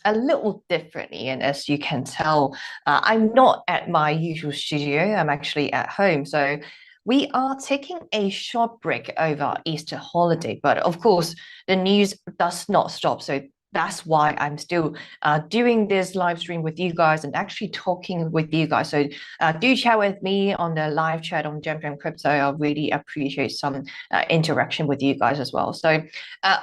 A little differently, and as you can tell, I'm not at my usual studio. I'm actually at home, so we are taking a short break over Easter holiday, but of course the news does not stop, so that's why I'm still doing this live stream with you guys and actually talking with you guys. So do chat with me on the live chat on Jam Crypto. I really appreciate some interaction with you guys as well. So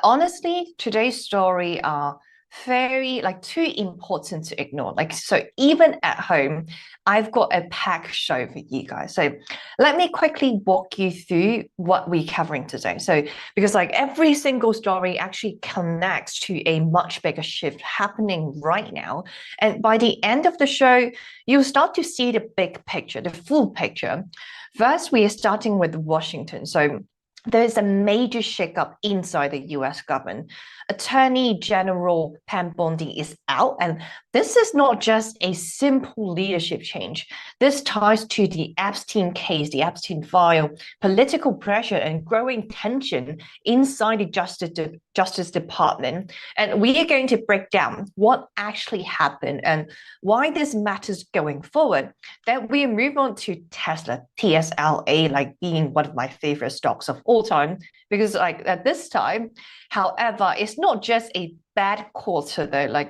honestly, today's story are very too important to ignore. So even at home, I've got a packed show for you guys. So let me quickly walk you through what we're covering today. So because every single story actually connects to a much bigger shift happening right now. And by the end of the show, you'll start to see the big picture, the full picture. First, we are starting with Washington. So there's a major shakeup inside the US government. Attorney General Pam Bondi is out, and this is not just a simple leadership change. This ties to the Epstein case, the Epstein file, political pressure, and growing tension inside the Justice Department. And we are going to break down what actually happened and why this matters going forward. Then we move on to Tesla, TSLA, being one of my favorite stocks of all time, because at this time, however, it's not just a bad quarter though.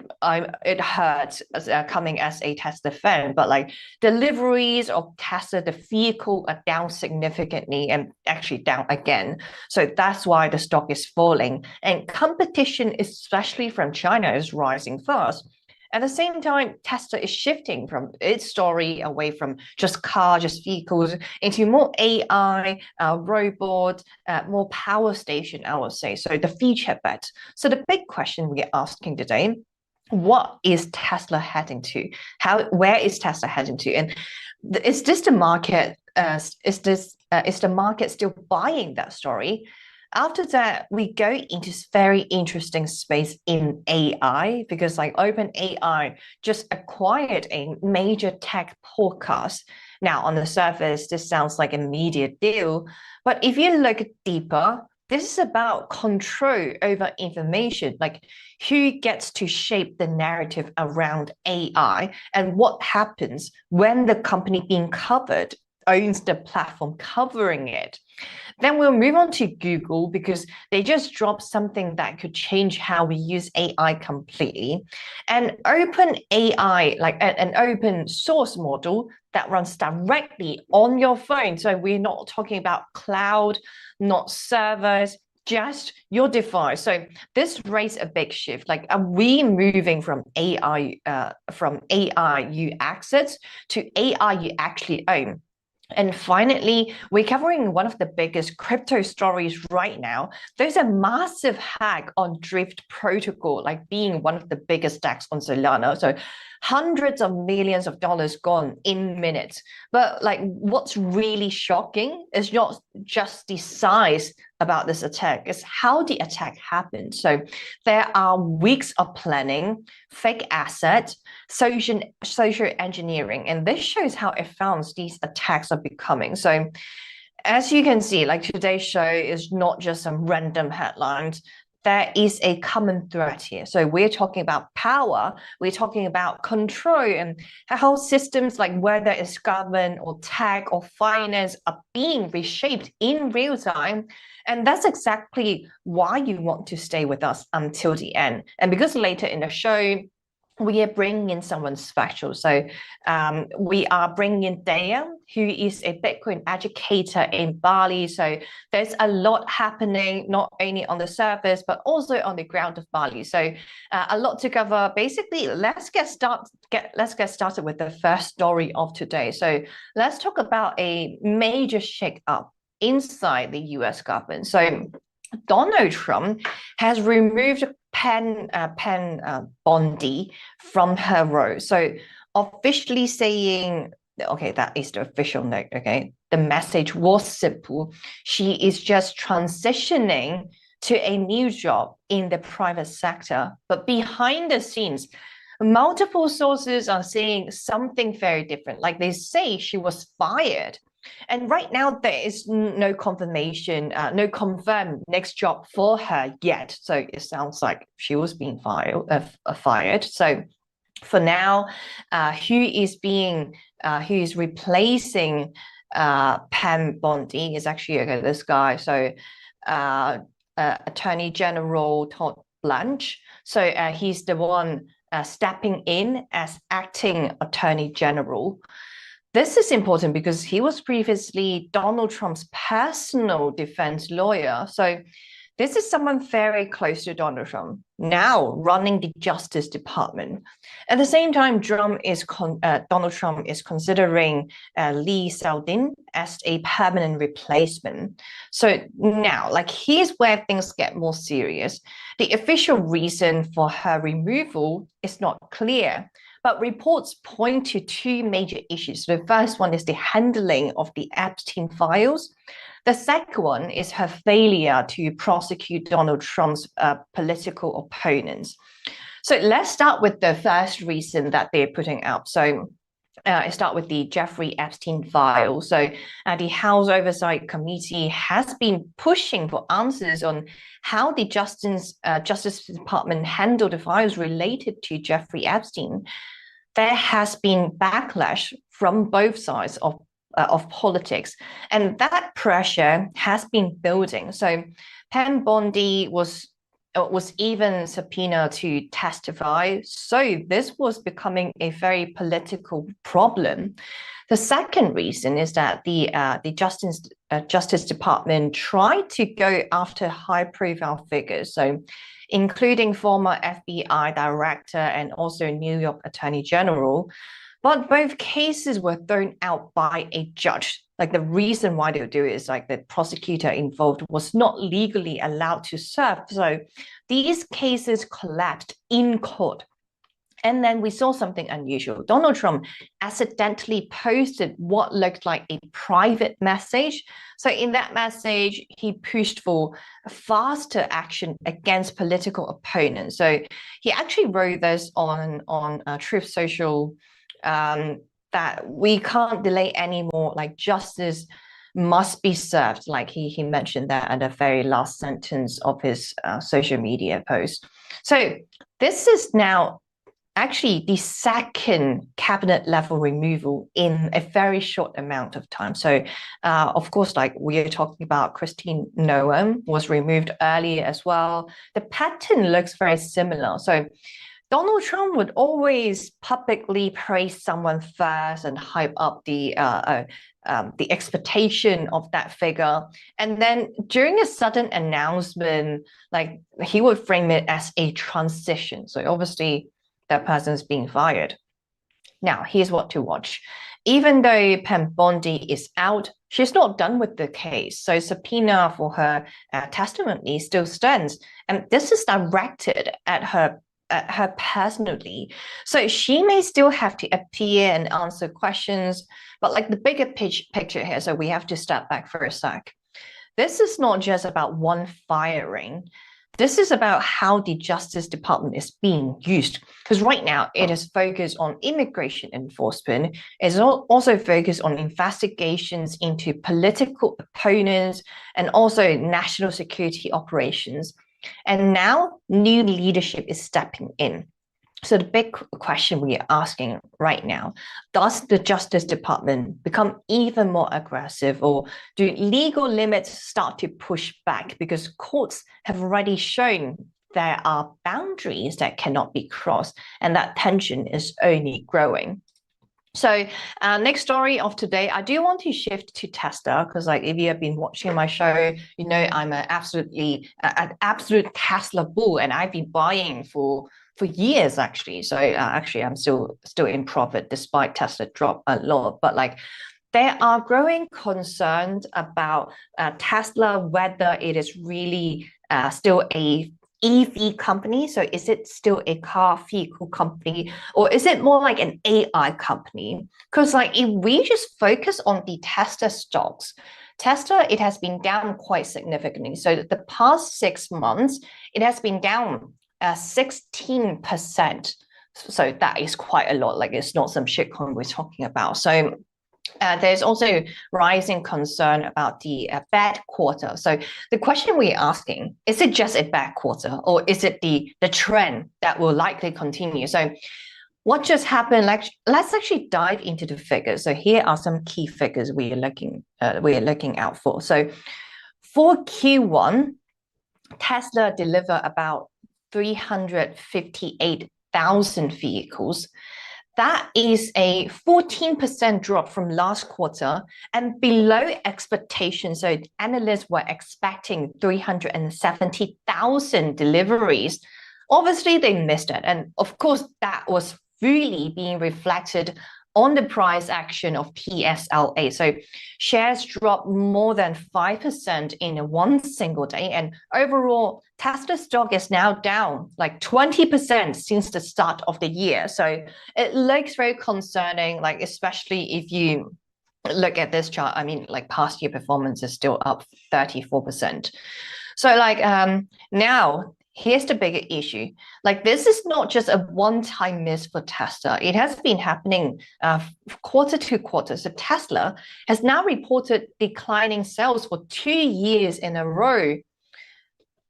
It hurts coming as a Tesla fan, but deliveries of Tesla, the vehicle, are down significantly and actually down again. So that's why the stock is falling, and competition, especially from China, is rising fast. At the same time, Tesla is shifting from its story away from just cars, just vehicles, into more AI, robots, more power station, I would say. So the future bet. So the big question we're asking today, what is Tesla heading to? Where is Tesla heading to? And is this the market? Is the market still buying that story? After that, we go into this very interesting space in AI, because OpenAI just acquired a major tech podcast. Now, on the surface, this sounds like a media deal, but if you look deeper, this is about control over information, who gets to shape the narrative around AI and what happens when the company being covered owns the platform covering it. Then we'll move on to Google, because they just dropped something that could change how we use AI completely. And OpenAI, an open source model that runs directly on your phone. So we're not talking about cloud, not servers, just your device. So this raised a big shift. Are we moving from AI you access to AI you actually own? And finally, we're covering one of the biggest crypto stories right now. There's a massive hack on Drift protocol, being one of the biggest stacks on Solana. So hundreds of millions of dollars gone in minutes. But what's really shocking is not just the size about this attack, it's how the attack happened. So there are weeks of planning, fake assets, social engineering, and this shows how advanced these attacks are becoming. So as you can see, today's show is not just some random headlines. There is a common thread here. So we're talking about power, we're talking about control, and how systems whether it's government or tech or finance are being reshaped in real time. And that's exactly why you want to stay with us until the end. And because later in the show, we are bringing in someone special. So we are bringing in Daya, who is a Bitcoin educator in Bali. So there's a lot happening, not only on the surface, but also on the ground of Bali. So a lot to cover. Basically, let's get started with the first story of today. So let's talk about a major shake-up inside the US government. So Donald Trump has removed Pam Bondi from her role. So officially saying, okay, that is the official note, okay? The message was simple. She is just transitioning to a new job in the private sector. But behind the scenes, multiple sources are saying something very different. Like they say she was fired. And right now, there is no confirmation, no confirmed next job for her yet. So it sounds like she was being fired. So for now, who is replacing Pam Bondi is actually this guy. So Attorney General Todd Blanche. So he's the one stepping in as acting Attorney General. This is important because he was previously Donald Trump's personal defense lawyer. So this is someone very close to Donald Trump, now running the Justice Department. At the same time, Donald Trump is considering Lee Zeldin as a permanent replacement. So now, like, here's where things get more serious. The official reason for her removal is not clear. But reports point to two major issues. The first one is the handling of the Epstein files. The second one is her failure to prosecute Donald Trump's political opponents. So let's start with the first reason that they're putting out. So I start with the Jeffrey Epstein file. So the House Oversight Committee has been pushing for answers on how the Justice Department handled the files related to Jeffrey Epstein. There has been backlash from both sides of politics, and that pressure has been building. So Pam Bondi was even subpoenaed to testify. So this was becoming a very political problem. The second reason is that the Justice Department tried to go after high-profile figures. So including former FBI director and also New York Attorney General. But both cases were thrown out by a judge. Like the reason why they would do it is like the prosecutor involved was not legally allowed to serve. So these cases collapsed in court. And then we saw something unusual. Donald Trump accidentally posted what looked like a private message. So in that message, he pushed for faster action against political opponents. So he actually wrote this on Truth Social, that we can't delay anymore, like justice must be served. Like he mentioned that at the very last sentence of his social media post. So this is now actually the second cabinet level removal in a very short amount of time. So, of course, like we are talking about Christine Noem was removed earlier as well. The pattern looks very similar. So Donald Trump would always publicly praise someone first and hype up the expectation of that figure. And then during a sudden announcement, like he would frame it as a transition. So obviously, that person's being fired. Now, here's what to watch. Even though Pam Bondi is out, she's not done with the case. So subpoena for her testimony still stands. And this is directed at her personally. So she may still have to appear and answer questions, but like the bigger picture here, so we have to step back for a sec. This is not just about one firing. This is about how the Justice Department is being used. Because right now, it is focused on immigration enforcement. It's also focused on investigations into political opponents and also national security operations. And now, new leadership is stepping in. So the big question we are asking right now, does the Justice Department become even more aggressive, or do legal limits start to push back because courts have already shown there are boundaries that cannot be crossed, and that tension is only growing? So next story of today, I do want to shift to Tesla because, like, if you have been watching my show, you know I'm an absolute Tesla bull, and I've been buying for years actually. So actually, I'm still in profit despite Tesla drop a lot. But like, there are growing concerns about Tesla, whether it is really still a EV company. So is it still a car vehicle company, or is it more like an AI company? Because like if we just focus on the Tesla stocks, Tesla, it has been down quite significantly. So the past 6 months, it has been down 16%. So that is quite a lot. Like it's not some shitcoin we're talking about. So there's also rising concern about the bad quarter. So the question we're asking, is it just a bad quarter, or is it the trend that will likely continue? So what just happened? Like, let's actually dive into the figures. So here are some key figures we are looking out for. So for Q1, Tesla delivered about 358,000 vehicles. That is a 14% drop from last quarter and below expectations. So analysts were expecting 370,000 deliveries. Obviously, they missed it. And of course, that was really being reflected on the price action of TSLA. So shares dropped more than 5% in one single day. And overall, Tesla stock is now down like 20% since the start of the year. So it looks very concerning, like especially if you look at this chart. I mean, like past year performance is still up 34%. So like now, here's the bigger issue. Like this is not just a one-time miss for Tesla. It has been happening quarter to quarter. So Tesla has now reported declining sales for 2 years in a row.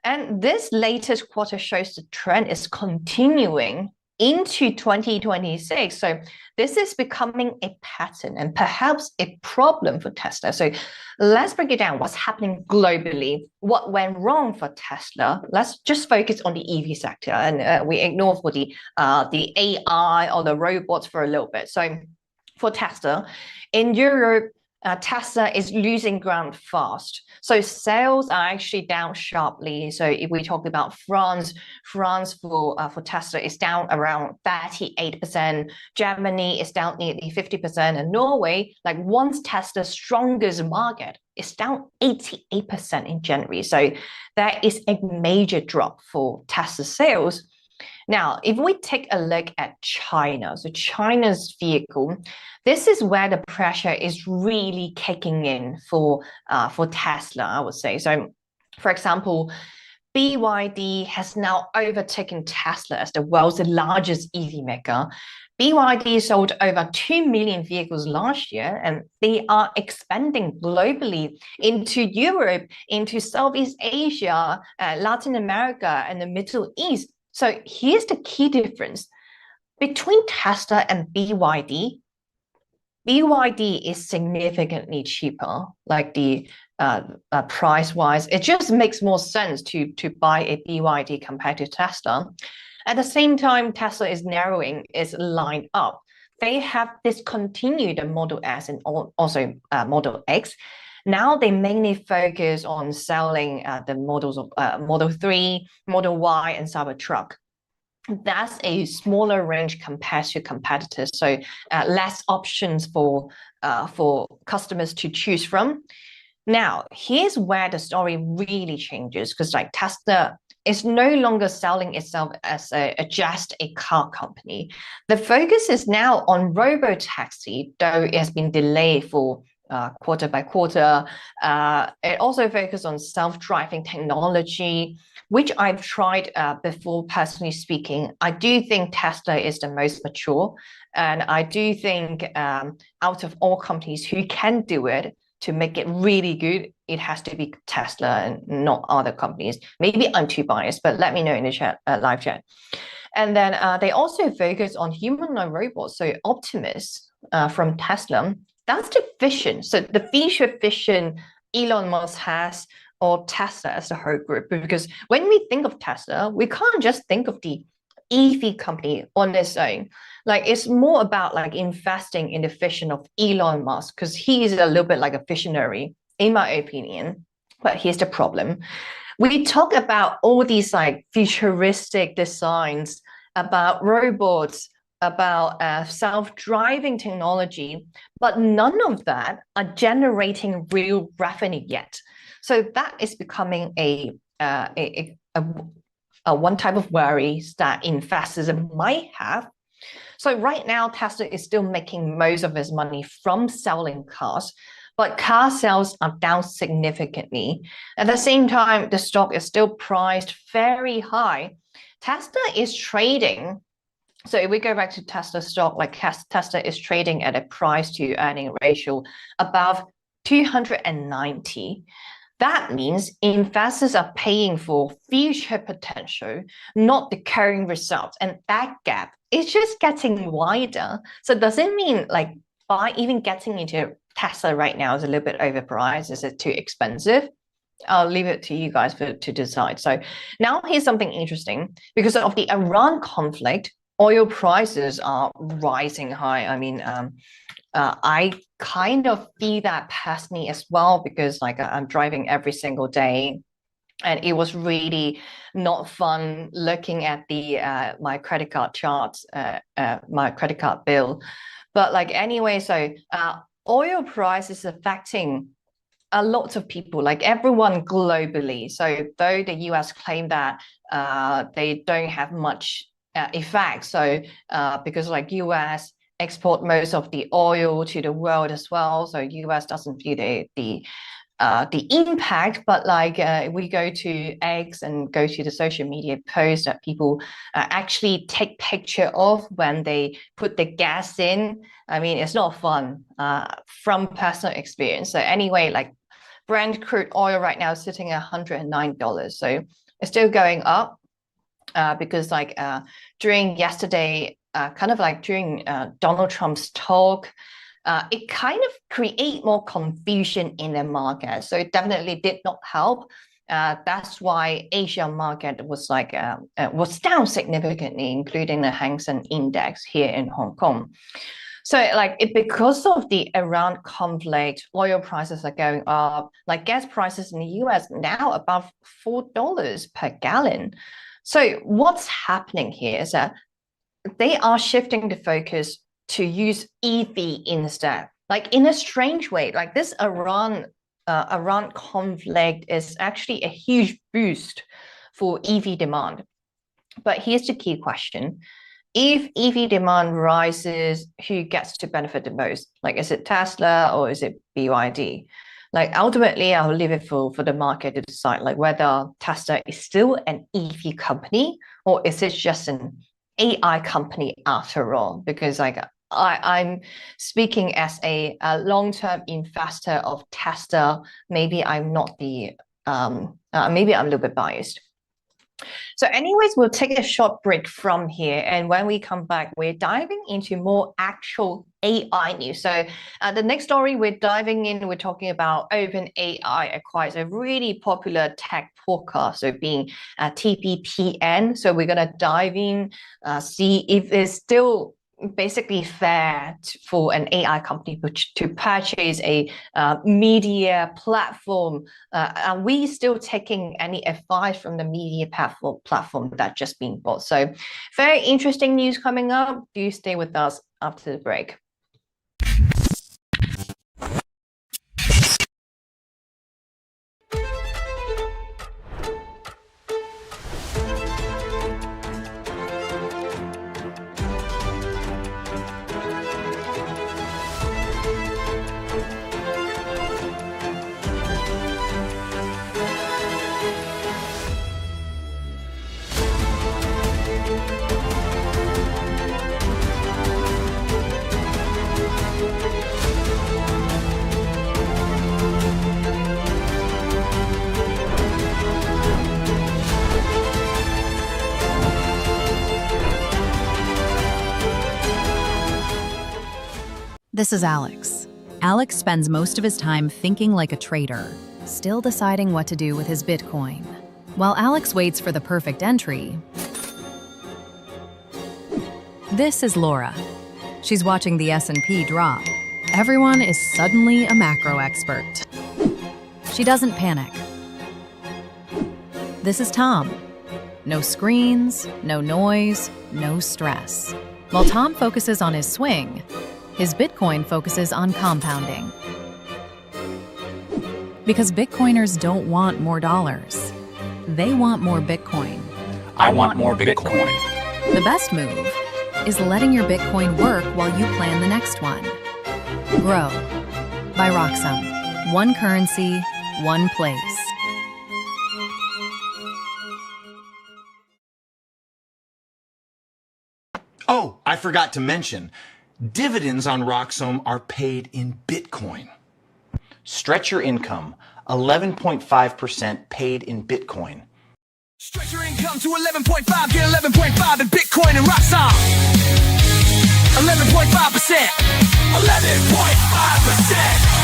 And this latest quarter shows the trend is continuing into 2026. So this is becoming a pattern and perhaps a problem for Tesla. So let's break it down. What's happening globally? What went wrong for Tesla? Let's just focus on the EV sector, and we ignore for the AI or the robots for a little bit. So for Tesla, in Europe, Tesla is losing ground fast. So sales are actually down sharply. So if we talk about France for Tesla is down around 38%. Germany is down nearly 50%. And Norway, like once Tesla's strongest market, is down 88% in January. So there is a major drop for Tesla sales. Now, if we take a look at China, so China's vehicle, this is where the pressure is really kicking in for Tesla, I would say. So, for example, BYD has now overtaken Tesla as the world's largest EV maker. BYD sold over 2 million vehicles last year, and they are expanding globally into Europe, into Southeast Asia, Latin America, and the Middle East. So here's the key difference. Between Tesla and BYD, BYD is significantly cheaper, like the price-wise. It just makes more sense to buy a BYD compared to Tesla. At the same time, Tesla is narrowing its line up. They have discontinued the Model S and also Model X. Now they mainly focus on selling the models of Model 3, Model Y, and Cybertruck. That's a smaller range compared to competitors, so less options for customers to choose from. Now, here's where the story really changes, because like Tesla is no longer selling itself as just a car company. The focus is now on robotaxi, though it has been delayed for quarter by quarter. It also focuses on self-driving technology, which I've tried before, personally speaking. I do think Tesla is the most mature. And I do think out of all companies who can do it to make it really good, it has to be Tesla and not other companies. Maybe I'm too biased, but let me know in the chat, live chat. And then they also focus on humanoid robots. So Optimus from Tesla, that's the vision. So the future vision Elon Musk has, or Tesla as a whole group. Because when we think of Tesla, we can't just think of the EV company on its own. Like it's more about like investing in the vision of Elon Musk, because he is a little bit like a visionary, in my opinion. But here's the problem. We talk about all these like futuristic designs about robots, about self-driving technology, but none of that are generating real revenue yet. So that is becoming a one type of worries that investors might have. So right now, Tesla is still making most of its money from selling cars, but car sales are down significantly. At the same time, the stock is still priced very high. Tesla is trading. So if we go back to Tesla stock, like Tesla is trading at a price to earning ratio above 290. That means investors are paying for future potential, not the current results. And that gap is just getting wider. So does it mean like even getting into Tesla right now is a little bit overpriced? Is it too expensive? I'll leave it to you guys to decide. So now here's something interesting. Because of the Iran conflict, oil prices are rising high. I mean, I kind of feel that personally as well, because like I'm driving every single day, and it was really not fun looking at the my credit card charts, my credit card bill. But like anyway, so oil price is affecting a lot of people, like everyone globally. So though the US claim that they don't have much effect, so because like US export most of the oil to the world as well, so US doesn't feel the impact. But like we go to X and go to the social media posts that people actually take picture of when they put the gas in. I mean, it's not fun from personal experience. So anyway, like Brent crude oil right now is sitting at $109. So it's still going up because like during yesterday, kind of like during Donald Trump's talk, it kind of create more confusion in the market. So it definitely did not help. That's why Asia market was like was down significantly, including the Hang Seng Index here in Hong Kong. So like because of the Iran conflict, oil prices are going up. Like gas prices in the US now above $4 per gallon. So what's happening here is that they are shifting the focus to use EV instead. Like in a strange way, like this Iran conflict is actually a huge boost for EV demand. But here's the key question. If EV demand rises, who gets to benefit the most? Like, is it Tesla or is it BYD? Like, ultimately, I'll leave it for the market to decide, like, whether Tesla is still an EV company or is it just an AI company after all? Because, like, I'm speaking as a long-term investor of Tesla. Maybe I'm not maybe I'm a little bit biased. So anyways, we'll take a short break from here. And when we come back, we're diving into more actual AI news. So the next story we're diving in, we're talking about OpenAI acquires a really popular tech podcast, so being TPPN. So we're going to dive in, see if it's still basically fair for an AI company to purchase a media platform. Are we still taking any advice from the media platform that just been bought? So very interesting news coming up. Do stay with us after the break. This is Alex. Alex spends most of his time thinking like a trader, still deciding what to do with his Bitcoin. While Alex waits for the perfect entry, this is Laura. She's watching the S&P drop. Everyone is suddenly a macro expert. She doesn't panic. This is Tom. No screens, no noise, no stress. While Tom focuses on his swing, his Bitcoin focuses on compounding. Because Bitcoiners don't want more dollars. They want more Bitcoin. I want more Bitcoin. The best move is letting your Bitcoin work while you plan the next one. Grow by Roxom. One currency, one place. Oh, I forgot to mention, dividends on Roxom are paid in Bitcoin. Stretch your income, 11.5% paid in Bitcoin. Stretch your income to 11.5, get 11.5 in Bitcoin and Roxom. 11.5%. 11.5%.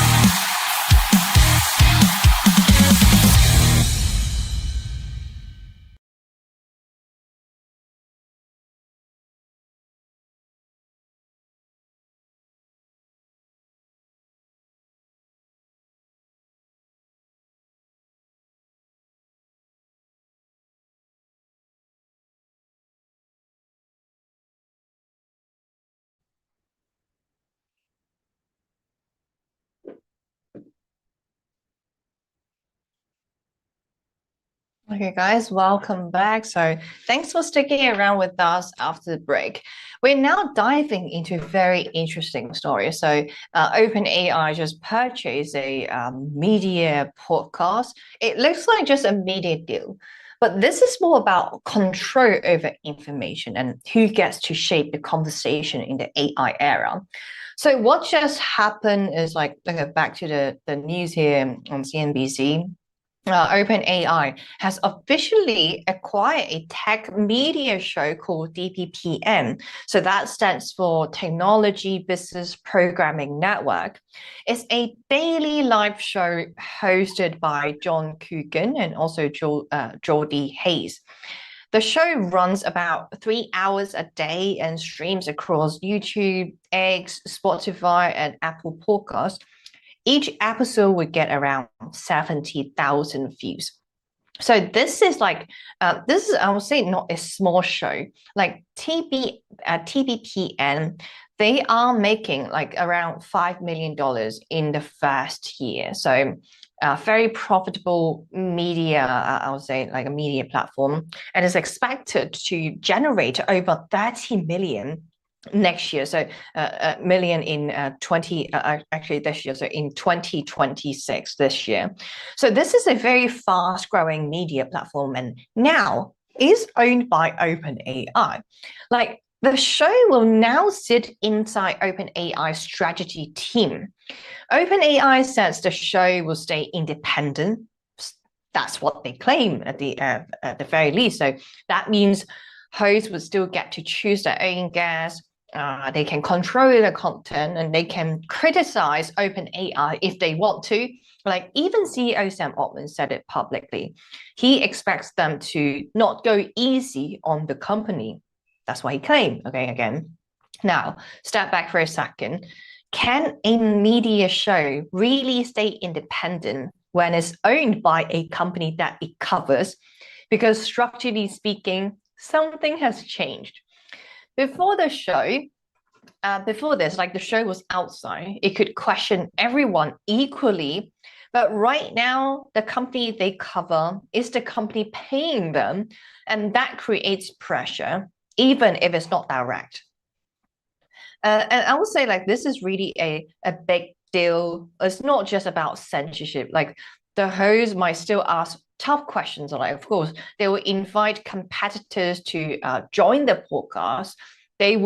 Okay, guys, welcome back. So thanks for sticking around with us after the break. We're now diving into a very interesting story. So OpenAI just purchased a media podcast. It looks like just a media deal, but this is more about control over information and who gets to shape the conversation in the AI era. So what just happened is like back to the news here on CNBC. OpenAI has officially acquired a tech media show called DPPN. So that stands for Technology Business Programming Network. It's a daily live show hosted by John Coogan and also Jordy Hayes. The show runs about 3 hours a day and streams across YouTube, X, Spotify, and Apple Podcasts. Each episode would get around 70,000 views. So this is like, this is, I would say, not a small show. Like TBPN, they are making like around $5 million in the first year. So very profitable media, I would say, like a media platform, and is expected to generate over 30 million next year, so a million in actually this year, so in 2026 this year. So this is a very fast growing media platform and now is owned by OpenAI. Like the show will now sit inside OpenAI's strategy team. OpenAI says the show will stay independent. That's what they claim at the very least. So that means hosts would still get to choose their own guests. They can control the content and they can criticize OpenAI if they want to. Like even CEO Sam Altman said it publicly. He expects them to not go easy on the company. That's what he claimed. Okay, again. Now, step back for a second. Can a media show really stay independent when it's owned by a company that it covers? Because structurally speaking, something has changed. Before the show, before this, like the show was outside, it could question everyone equally. But right now, the company they cover is the company paying them, and that creates pressure, even if it's not direct. And I would say like this is really a big deal. It's not just about censorship. Like the host might still ask tough questions. Like, of course, they will invite competitors to join the podcast. They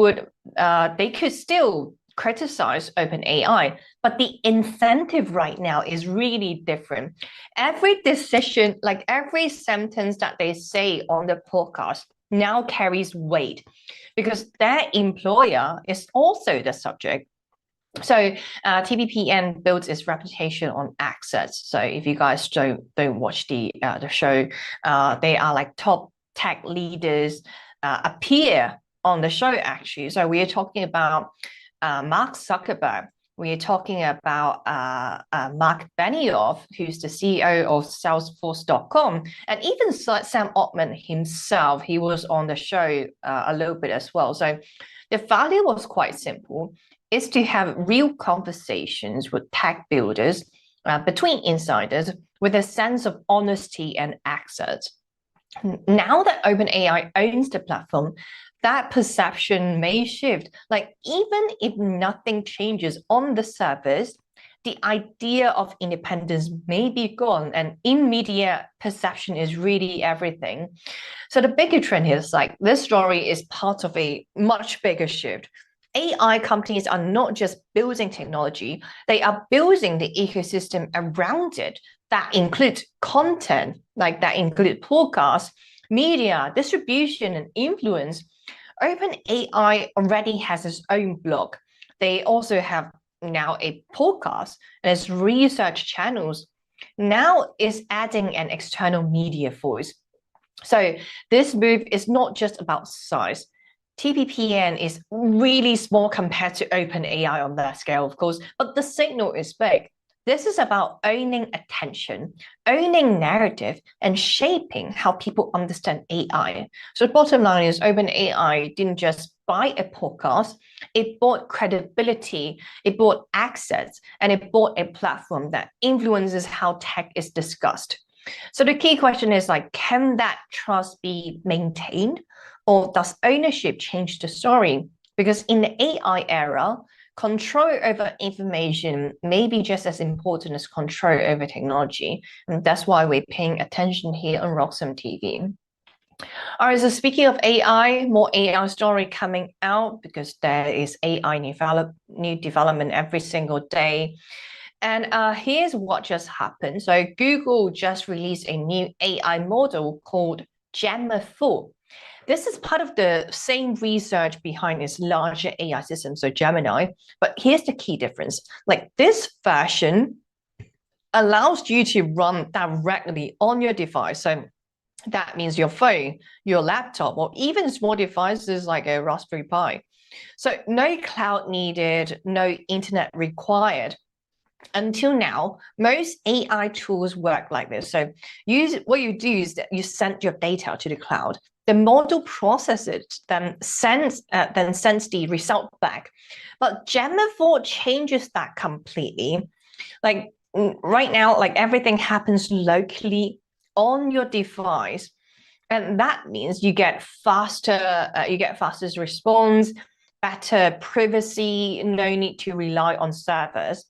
could still criticize OpenAI, but the incentive right now is really different. Every decision, like every sentence that they say on the podcast now carries weight because their employer is also the subject. So TBPN builds its reputation on access. So if you guys don't watch the show, they are like top tech leaders appear on the show actually. So we are talking about Mark Zuckerberg. We are talking about Mark Benioff, who's the CEO of Salesforce.com, and even Sam Altman himself. He was on the show a little bit as well. So The value was quite simple. It's to have real conversations with tech builders between insiders with a sense of honesty and access. Now that OpenAI owns the platform, that perception may shift. Like, even if nothing changes on the surface, the idea of independence may be gone, and immediate perception is really everything. So the bigger trend is like this story is part of a much bigger shift. AI companies are not just building technology, they are building the ecosystem around it that includes content, like that include podcasts, media, distribution, and influence. OpenAI already has its own blog. They also have now a podcast and its research channels. Now is adding an external media voice. So this move is not just about size. TPPN is really small compared to OpenAI on that scale, of course, but the signal is big. This is about owning attention, owning narrative, and shaping how people understand AI. So the bottom line is OpenAI didn't just buy a podcast, it bought credibility, it bought access, and it bought a platform that influences how tech is discussed. So the key question is like, can that trust be maintained, or does ownership change the story? Because in the AI era, control over information may be just as important as control over technology. And that's why we're paying attention here on Roxom TV. All right, so speaking of AI, more AI story coming out because there is AI new development every single day. And here's what just happened. So Google just released a new AI model called Gemma 4. This is part of the same research behind its larger AI system, so Gemini. But here's the key difference. Like, this version allows you to run directly on your device. So that means your phone, your laptop, or even small devices like a Raspberry Pi. So no cloud needed, no internet required. Until now, most AI tools work like this. So what you do is that you send your data to the cloud. The model processes it, then sends the result back. But Gemma 4 changes that completely. Like right now, like everything happens locally on your device, and that means you get faster response, better privacy, no need to rely on servers.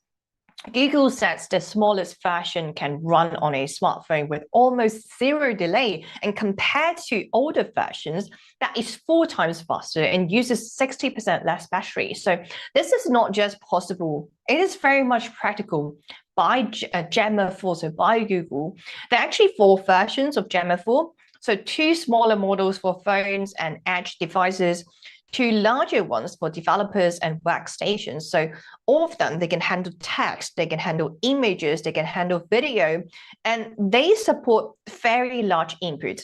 Google says the smallest version can run on a smartphone with almost zero delay, and compared to older versions, that is 4 times faster and uses 60% less battery. So this is not just possible, it is very much practical by Gemma 4, so by Google. There are actually 4 versions of Gemma 4. So 2 smaller models for phones and edge devices, 2 larger ones for developers and workstations. So all of them, they can handle text, they can handle images, they can handle video, and they support very large inputs.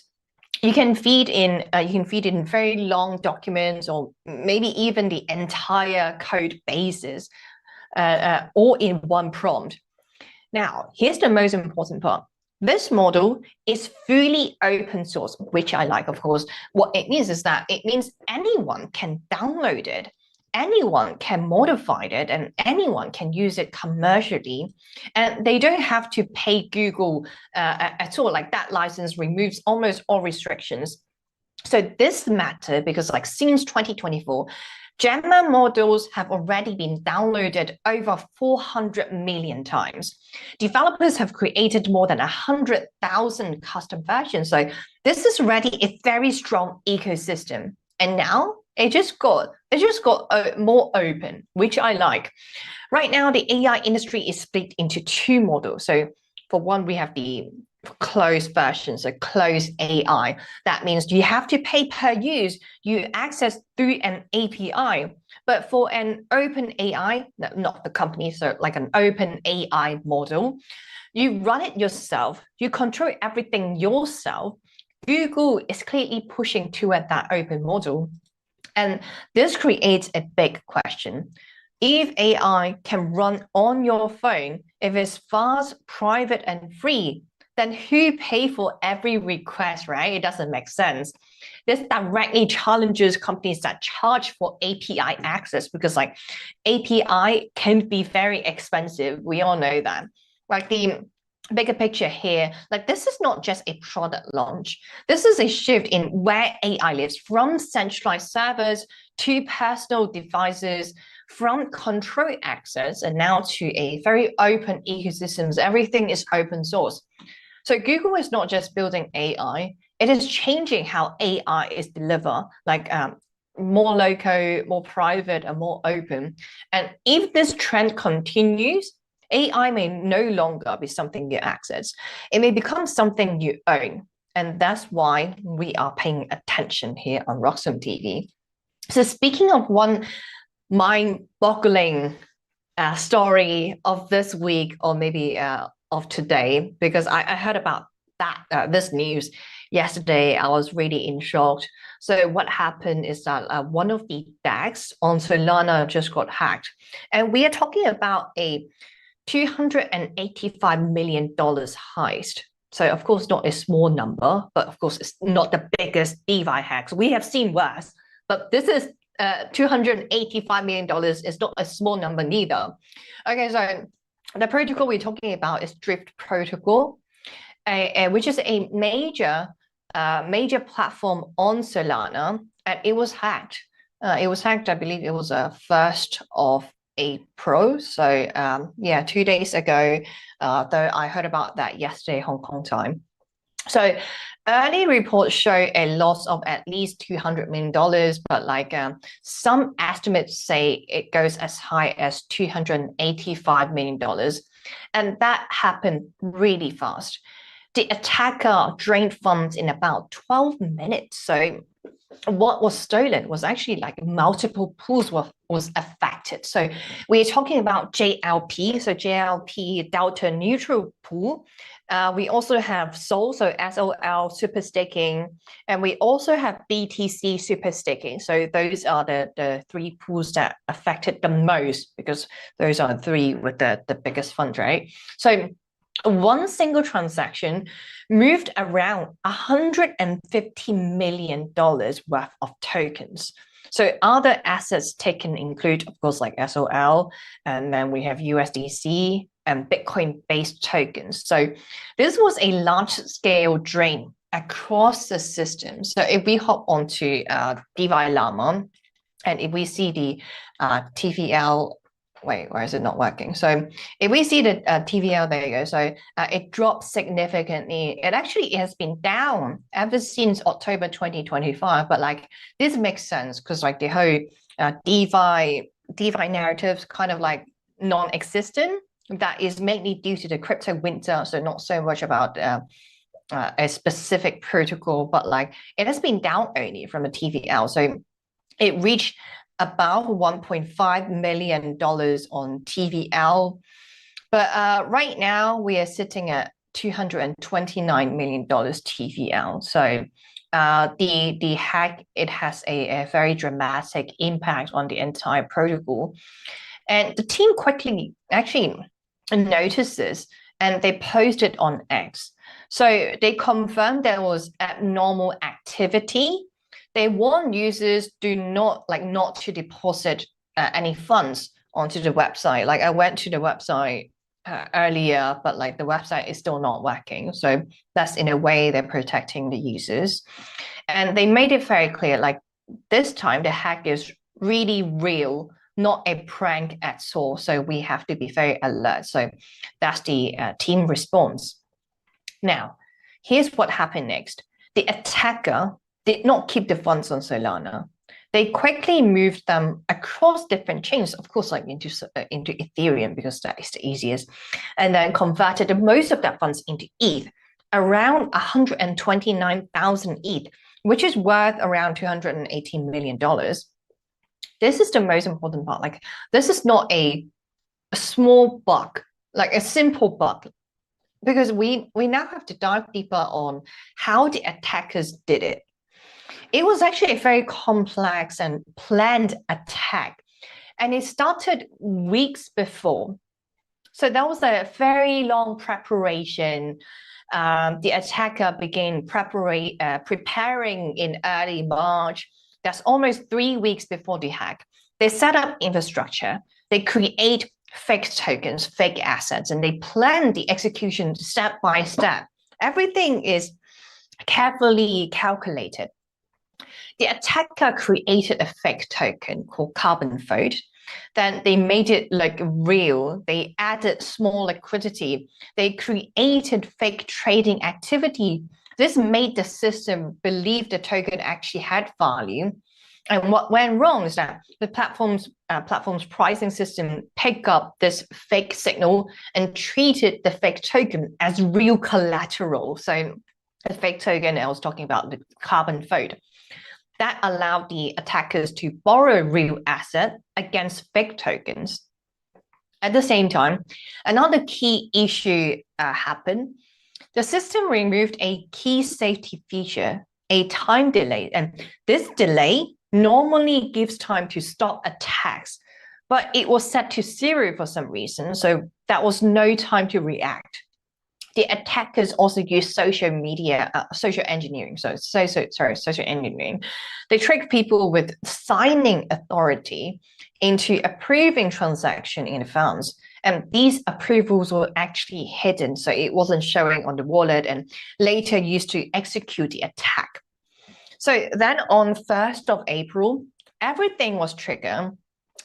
You can feed in very long documents, or maybe even the entire code bases, all in one prompt. Now, here's the most important part. This model is fully open source, which I like, of course. What it means is that it means anyone can download it, anyone can modify it, and anyone can use it commercially. And they don't have to pay Google at all. Like, that license removes almost all restrictions. So this matters because, like, since 2024, Gemma models have already been downloaded over 400 million times. Developers have created more than 100,000 custom versions. So this is already a very strong ecosystem. And now it just got more open, which I like. Right now, the AI industry is split into 2 models. So for one, we have the closed version, so closed AI. That means you have to pay per use, you access through an API. But for an open AI, not the company, so like an open AI model, you run it yourself, you control everything yourself. Google is clearly pushing toward that open model. And this creates a big question. If AI can run on your phone, if it's fast, private, and free, then who pay for every request, right? It doesn't make sense. this directly challenges companies that charge for API access, because like API can be very expensive. We all know that. Like the bigger picture here, like this is not just a product launch. This is a shift in where AI lives, from centralized servers to personal devices, from controlled access, and now to a very open ecosystems. Everything is open source. So Google is not just building AI, it is changing how AI is delivered, like more local, more private, and more open. And if this trend continues, AI may no longer be something you access. It may become something you own. And that's why we are paying attention here on Roxom TV. So speaking of one mind-boggling story of this week, or maybe of today, because I heard about that this news yesterday. I was really in shock. So what happened is that one of the DEX on Solana just got hacked, and we are talking about a $285 million heist. So of course not a small number, but of course it's not the biggest DeFi hacks. We have seen worse, but this is $285 million is not a small number neither. Okay, so the protocol we're talking about is Drift Protocol, which is a major platform on Solana, and it was hacked. I believe it was 1st of April. So yeah, 2 days ago, though I heard about that yesterday, Hong Kong time. So early reports show a loss of at least $200 million, but like some estimates say it goes as high as $285 million. And that happened really fast. The attacker drained funds in about 12 minutes. So what was stolen was actually like multiple pools was affected. So we're talking about JLP, so JLP Delta Neutral Pool. We also have SOL, so SOL super staking, and we also have BTC super staking. So those are the three pools that affected the most, because those are the three with the biggest fund, right? So one single transaction moved around $150 million worth of tokens. So other assets taken include, of course, like SOL, and then we have USDC and Bitcoin-based tokens. So this was a large-scale drain across the system. So if we hop onto DeFi Llama, and if we see the TVL, wait, why is it not working? So if we see the TVL, there you go. So it dropped significantly. It actually has been down ever since October 2025. But like this makes sense, because like the whole DeFi narratives kind of like non-existent. That is mainly due to the crypto winter. So not so much about a specific protocol, but like it has been down only from the TVL. So it reached about $1.5 million on TVL. But right now we are sitting at $229 million TVL. So the hack, it has a very dramatic impact on the entire protocol. And the team quickly actually noticed this, and they posted on X. So they confirmed there was abnormal activity. They warn users not to deposit any funds onto the website. Like I went to the website earlier, but like the website is still not working. So that's in a way they're protecting the users. And they made it very clear, like this time the hack is really real, not a prank at all. So we have to be very alert. So that's the team response. Now, here's what happened next. The attacker did not keep the funds on Solana. They quickly moved them across different chains, of course, like into Ethereum, because that is the easiest, and then converted most of that funds into ETH, around 129,000 ETH, which is worth around $218 million. This is the most important part. Like this is not a small bug, like a simple bug, because we now have to dive deeper on how the attackers did it. It was actually a very complex and planned attack, and it started weeks before. So that was a very long preparation. The attacker began preparing in early March. That's almost 3 weeks before the hack. They set up infrastructure. They create fake tokens, fake assets, and they plan the execution step by step. Everything is carefully calculated. The attacker created a fake token called Carbon Vote. Then they made it like real. They added small liquidity. They created fake trading activity. This made the system believe the token actually had value. And what went wrong is that the platform's pricing system picked up this fake signal and treated the fake token as real collateral. So the fake token, I was talking about the Carbon Vote, that allowed the attackers to borrow real asset against fake tokens. At the same time, another key issue happened. The system removed a key safety feature, a time delay, and this delay normally gives time to stop attacks, but it was set to 0 for some reason, so that was no time to react. The attackers also use social engineering. Social engineering. They trick people with signing authority into approving transaction in advance. And these approvals were actually hidden, so it wasn't showing on the wallet and later used to execute the attack. So then on 1st of April, everything was triggered.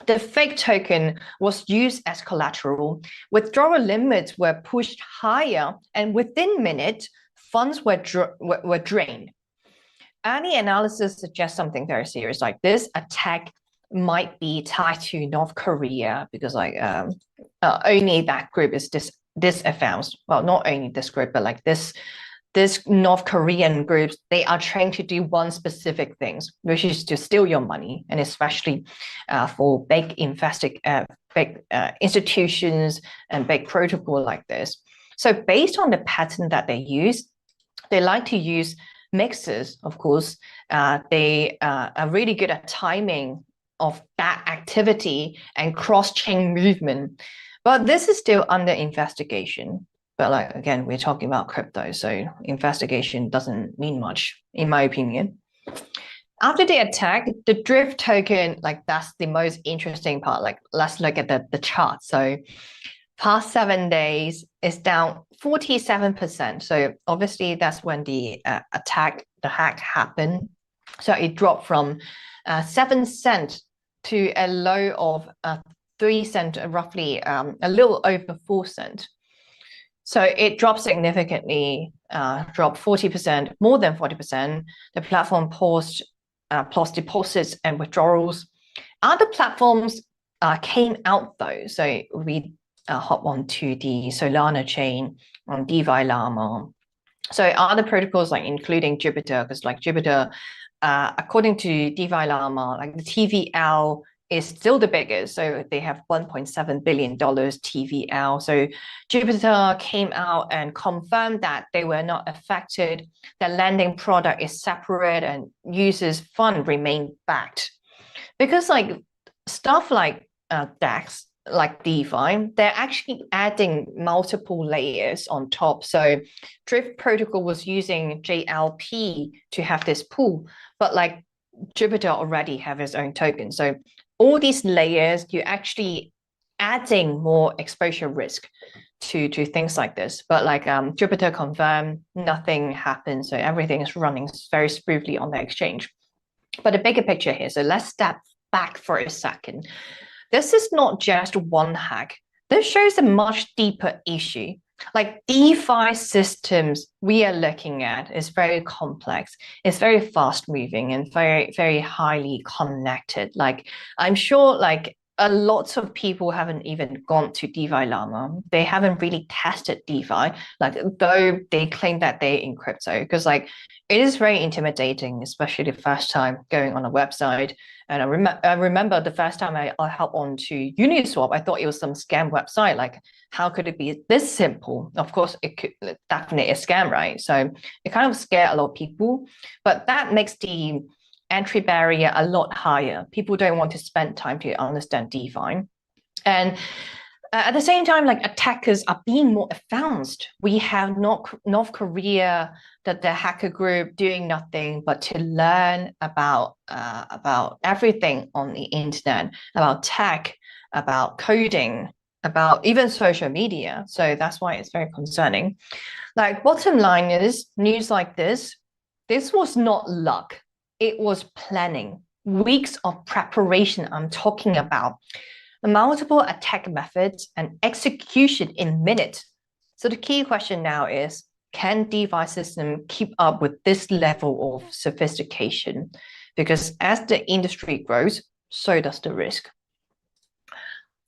The fake token was used as collateral. Withdrawal limits were pushed higher, and within minutes, funds were drained. Any analysis suggests something very serious, like this attack might be tied to North Korea, because only that group is this advanced. Well, not only this group, but like this North Korean groups, they are trained to do one specific things, which is to steal your money, and especially for big institutions and big protocol like this. So based on the pattern that they use, they like to use mixers, of course. They are really good at timing of that activity and cross-chain movement. But this is still under investigation. But like, again, we're talking about crypto, so investigation doesn't mean much, in my opinion. After the attack, the drift token, like that's the most interesting part. Like, let's look at the chart. So past 7 days is down 47%. So obviously that's when the hack happened. So it dropped from 7 cents to a low of 3 cents, roughly a little over 4 cents. So it dropped significantly, dropped 40%, more than 40%. The platform paused deposits and withdrawals. Other platforms came out though. So we hop onto the Solana chain on DeFi Llama. So other protocols, like including Jupiter, because like Jupiter, according to DeFi Llama, like the TVL is still the biggest. So they have $1.7 billion TVL. So Jupiter came out and confirmed that they were not affected. The lending product is separate and users' fund remain backed. Because like stuff like DEX, like DeFi, they're actually adding multiple layers on top. So Drift Protocol was using JLP to have this pool, but like Jupiter already have its own token. So all these layers, you're actually adding more exposure risk to things like this. But like Jupiter confirmed, nothing happened. So everything is running very smoothly on the exchange. But the bigger picture here, so let's step back for a second. This is not just one hack. This shows a much deeper issue. Like DeFi systems we are looking at is very complex. It's very fast moving and very, very highly connected. Like I'm sure like a lot of people haven't even gone to DeFi Llama. They haven't really tested DeFi, like though they claim that they're in crypto, because like it is very intimidating, especially the first time going on a website. And I remember the first time I hopped onto Uniswap, I thought it was some scam website. Like, how could it be this simple? Of course, it could definitely a scam, right? So it kind of scared a lot of people, but that makes the entry barrier a lot higher. People don't want to spend time to understand DeFi. And At the same time, like attackers are being more advanced. We have North Korea, that the hacker group doing nothing but to learn about everything on the internet, about tech, about coding, about even social media. So that's why it's very concerning. Like bottom line is news like this was not luck. It was planning. Weeks of preparation I'm talking about. Multiple attack methods and execution in minutes. So the key question now is, can DeFi system keep up with this level of sophistication? Because as the industry grows, so does the risk.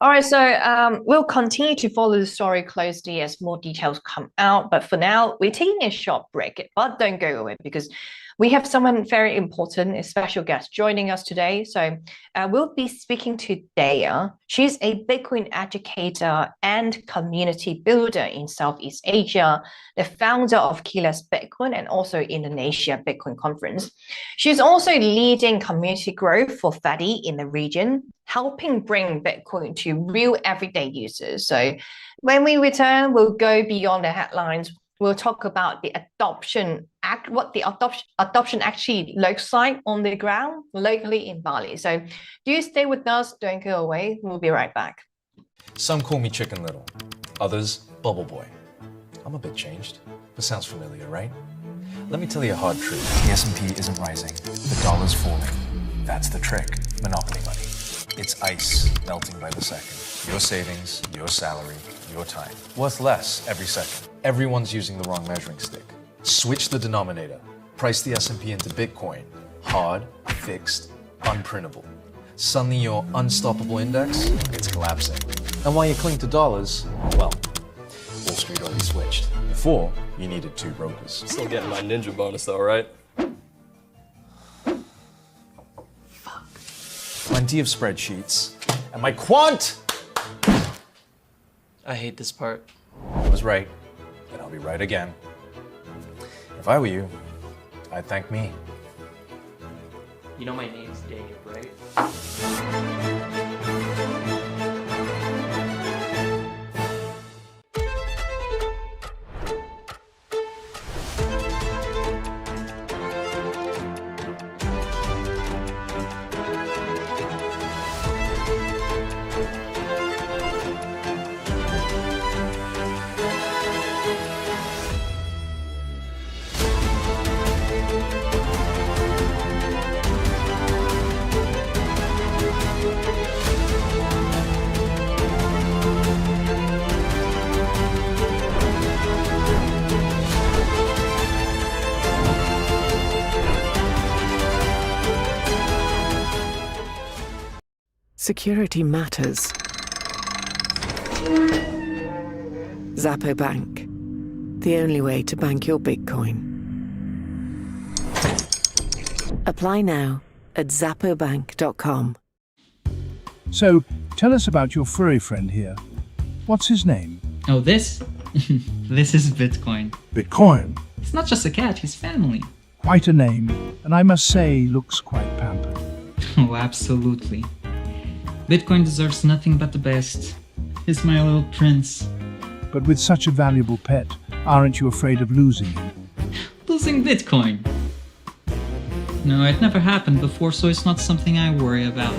All right, so we'll continue to follow the story closely as more details come out. But for now, we're taking a short break, but don't go away because we have someone very important, a special guest joining us today. So we'll be speaking to Daya. She's a Bitcoin educator and community builder in Southeast Asia, the founder of Keyless Bitcoin and also Indonesia Bitcoin Conference. She's also leading community growth for FADI in the region, helping bring Bitcoin to real everyday users. So when we return, we'll go beyond the headlines. We'll talk about the adoption act, what the adoption actually looks like on the ground locally in Bali. So do stay with us, don't go away. We'll be right back. Some call me Chicken Little, others Bubble Boy. I'm a bit changed, but sounds familiar, right? Let me tell you a hard truth. The S&P isn't rising, the dollar's falling. That's the trick, monopoly money. It's ice melting by the second. Your savings, your salary, your time. Worth less every second. Everyone's using the wrong measuring stick. Switch the denominator. Price the S&P into Bitcoin. Hard, fixed, unprintable. Suddenly your unstoppable index, it's collapsing. And while you cling to dollars, well, Wall Street already switched. Before, you needed 2 brokers. Still getting my ninja bonus though, right? Plenty of spreadsheets. And my quant! I hate this part. I was right, and I'll be right again. If I were you, I'd thank me. You know my name's Dave, right? Security matters. Zappo Bank. The only way to bank your Bitcoin. Apply now at zappobank.com. So, tell us about your furry friend here. What's his name? Oh, this? This is Bitcoin. Bitcoin. It's not just a cat, he's family. Quite a name, and I must say, looks quite pampered. Oh, absolutely. Bitcoin deserves nothing but the best. He's my little prince. But with such a valuable pet, aren't you afraid of losing him? Losing Bitcoin? No, it never happened before, so it's not something I worry about.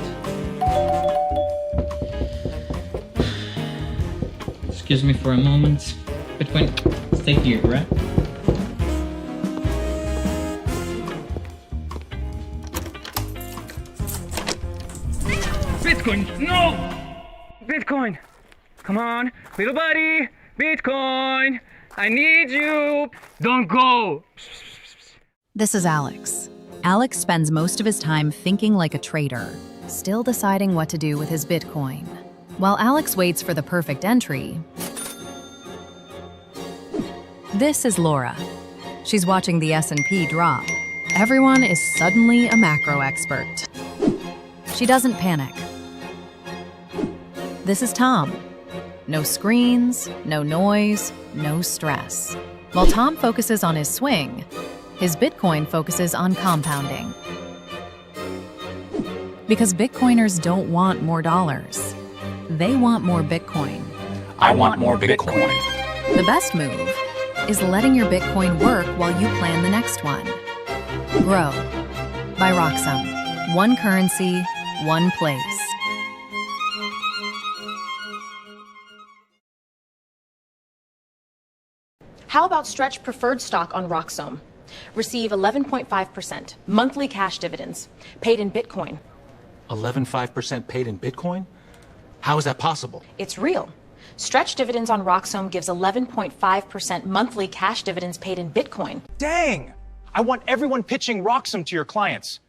Excuse me for a moment. Bitcoin, stay here, right? Bitcoin, no! Bitcoin, come on, little buddy, Bitcoin, I need you, don't go! This is Alex. Alex spends most of his time thinking like a trader, still deciding what to do with his Bitcoin. While Alex waits for the perfect entry, this is Laura. She's watching the S&P drop. Everyone is suddenly a macro expert. She doesn't panic. This is Tom. No screens, no noise, no stress. While Tom focuses on his swing, his Bitcoin focuses on compounding. Because Bitcoiners don't want more dollars. They want more Bitcoin. I want more Bitcoin. The best move is letting your Bitcoin work while you plan the next one. Grow by Roxom. One currency, one place. How about stretch preferred stock on Roxom? Receive 11.5% monthly cash dividends paid in Bitcoin. 11.5% paid in Bitcoin? How is that possible? It's real. Stretch dividends on Roxom gives 11.5% monthly cash dividends paid in Bitcoin. Dang! I want everyone pitching Roxom to your clients.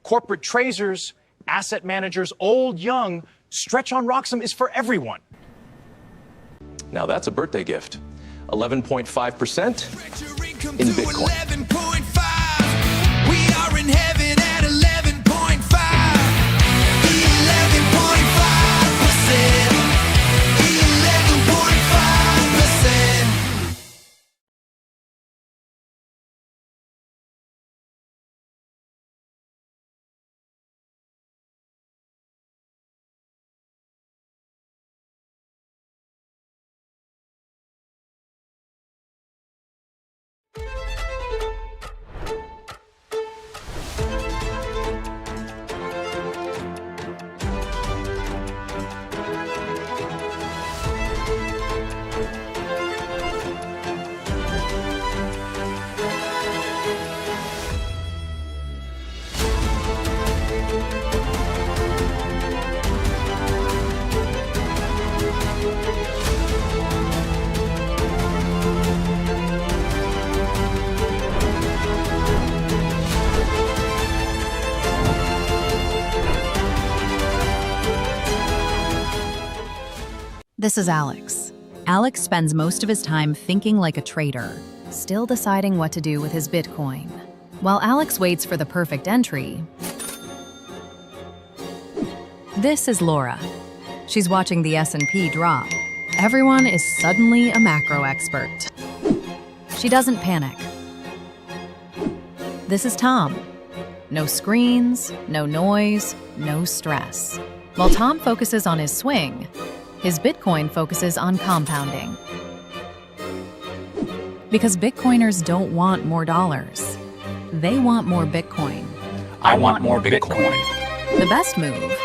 Corporate traders, asset managers, old, young, Stretch on Roxom is for everyone. Now that's a birthday gift. 11.5% in Bitcoin. We are in heaven at 11.5. 11.5%. 11.5%. This is Alex. Alex spends most of his time thinking like a trader, still deciding what to do with his Bitcoin. While Alex waits for the perfect entry, this is Laura. She's watching the S&P drop. Everyone is suddenly a macro expert. She doesn't panic. This is Tom. No screens, no noise, no stress. While Tom focuses on his swing, his Bitcoin focuses on compounding. Because Bitcoiners don't want more dollars. They want more Bitcoin. I want more Bitcoin. The best move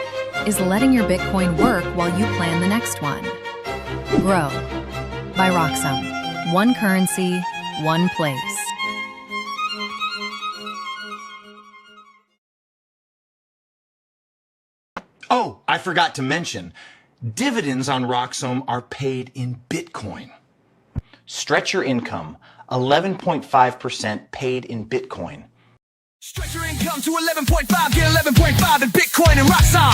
is letting your Bitcoin work while you plan the next one. Grow by Roxom. One currency, one place. Oh, I forgot to mention, dividends on Roxom are paid in Bitcoin. Stretch your income, 11.5% paid in Bitcoin. Stretch your income to 11.5, get 11.5 in Bitcoin and Roxom.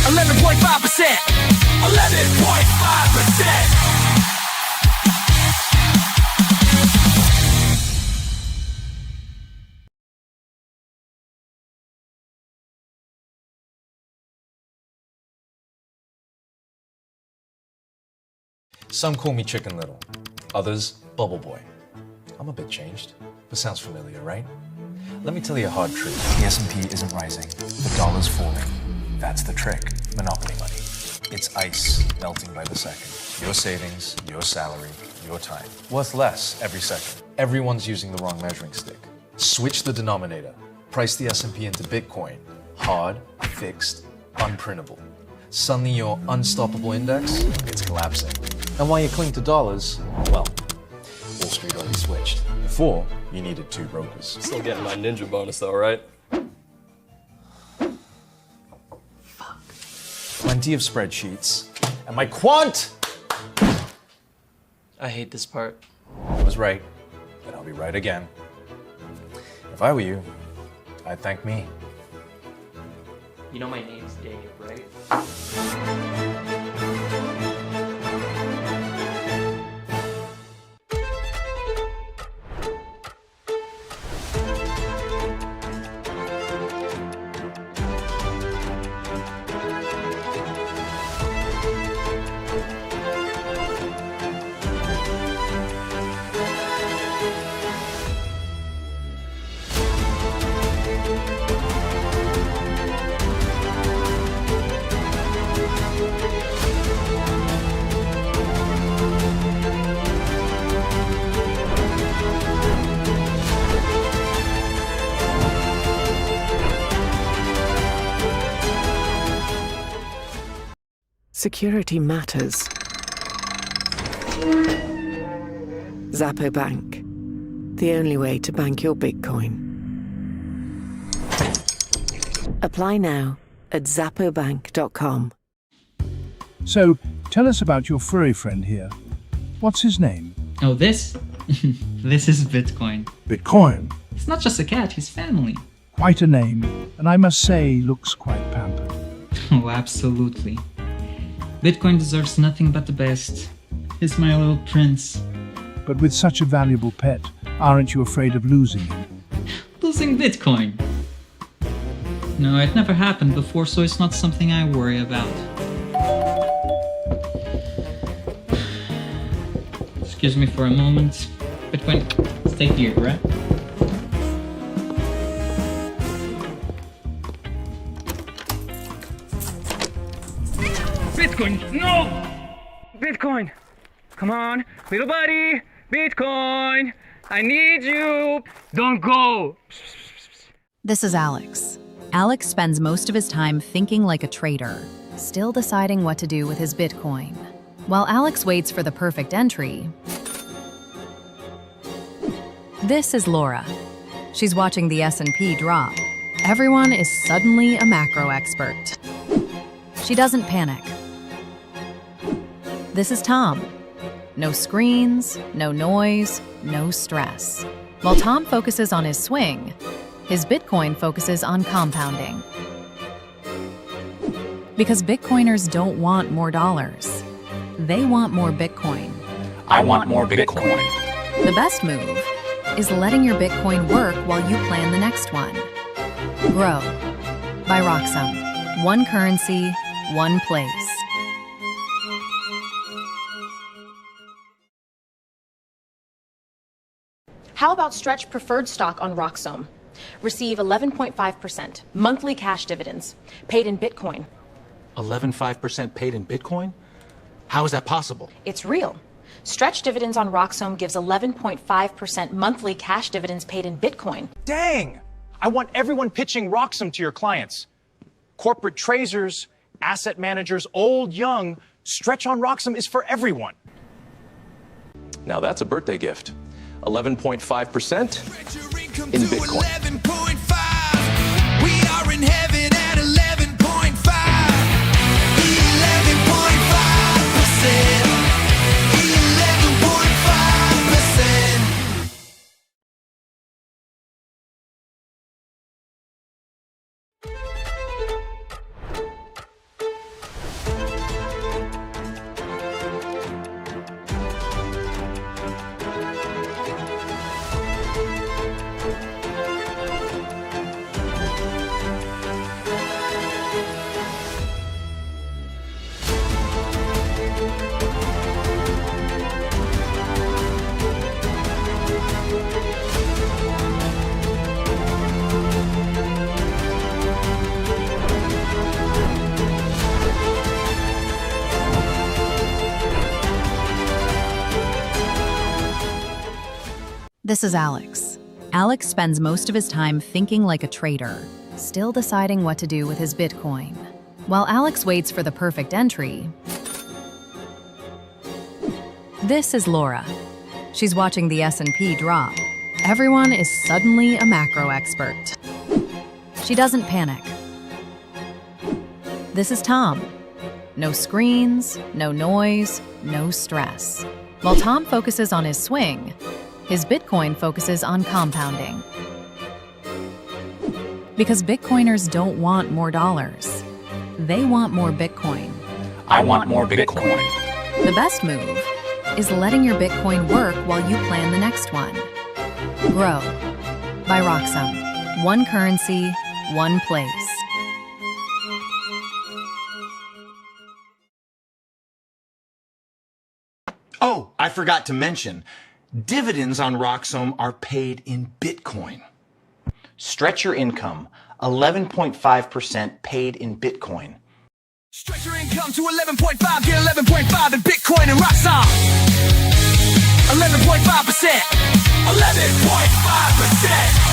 11.5%. 11.5%. Some call me Chicken Little, others Bubble Boy. I'm a bit changed, but sounds familiar, right? Let me tell you a hard truth. The S&P isn't rising, the dollar's falling. That's the trick, monopoly money. It's ice melting by the second. Your savings, your salary, your time. Worth less every second. Everyone's using the wrong measuring stick. Switch the denominator. Price the S&P into Bitcoin. Hard, fixed, unprintable. Suddenly your unstoppable index, it's collapsing. And while you cling to dollars, well, Wall Street already switched. Before, you needed 2 brokers. Still getting my ninja bonus though, right? Fuck. Plenty of spreadsheets. And my quant! I hate this part. I was right, and I'll be right again. If I were you, I'd thank me. You know my name's Dave, right? security matters. Zappo Bank. The only way to bank your Bitcoin. Apply now at zappobank.com. So, tell us about your furry friend here. What's his name? Oh, this? This is Bitcoin. Bitcoin. It's not just a cat, he's family. Quite a name, and I must say, looks quite pampered. Oh, absolutely. Bitcoin deserves nothing but the best. He's my little prince. But with such a valuable pet, aren't you afraid of losing him? Losing Bitcoin? No, it never happened before, so it's not something I worry about. Excuse me for a moment. Bitcoin, stay here, right? Bitcoin, no! Bitcoin, come on, little buddy, Bitcoin, I need you. Don't go. This is Alex. Alex spends most of his time thinking like a trader, still deciding what to do with his Bitcoin. While Alex waits for the perfect entry, this is Laura. She's watching the S&P drop. Everyone is suddenly a macro expert. She doesn't panic. This is Tom. No screens, no noise, no stress. While Tom focuses on his swing, his Bitcoin focuses on compounding. Because Bitcoiners don't want more dollars. They want more Bitcoin. I want more Bitcoin. The best move is letting your Bitcoin work while you plan the next one. Grow by Roxom. One currency, one place. How about stretch preferred stock on Roxom? Receive 11.5% monthly cash dividends paid in Bitcoin. 11.5% paid in Bitcoin? How is that possible? It's real. Stretch dividends on Roxom gives 11.5% monthly cash dividends paid in Bitcoin. Dang! I want everyone pitching Roxom to your clients. Corporate traders, asset managers, old, young, Stretch on Roxom is for everyone. Now that's a birthday gift. 11.5% in Bitcoin. 11.5. We are in heaven at 11.5. 11.5%. 11.5%. This is Alex. Alex spends most of his time thinking like a trader, still deciding what to do with his Bitcoin. While Alex waits for the perfect entry, this is Laura. She's watching the S&P drop. Everyone is suddenly a macro expert. She doesn't panic. This is Tom. No screens, no noise, no stress. While Tom focuses on his swing, his Bitcoin focuses on compounding. Because Bitcoiners don't want more dollars. They want more Bitcoin. I want more Bitcoin. The best move is letting your Bitcoin work while you plan the next one. Grow by Roxom. One currency, one place. Oh, I forgot to mention, dividends on Roxom are paid in Bitcoin. Stretch your income, 11.5% paid in Bitcoin. Stretch your income to 11.5, get 11.5 in Bitcoin and Roxom. 11.5%. 11.5%.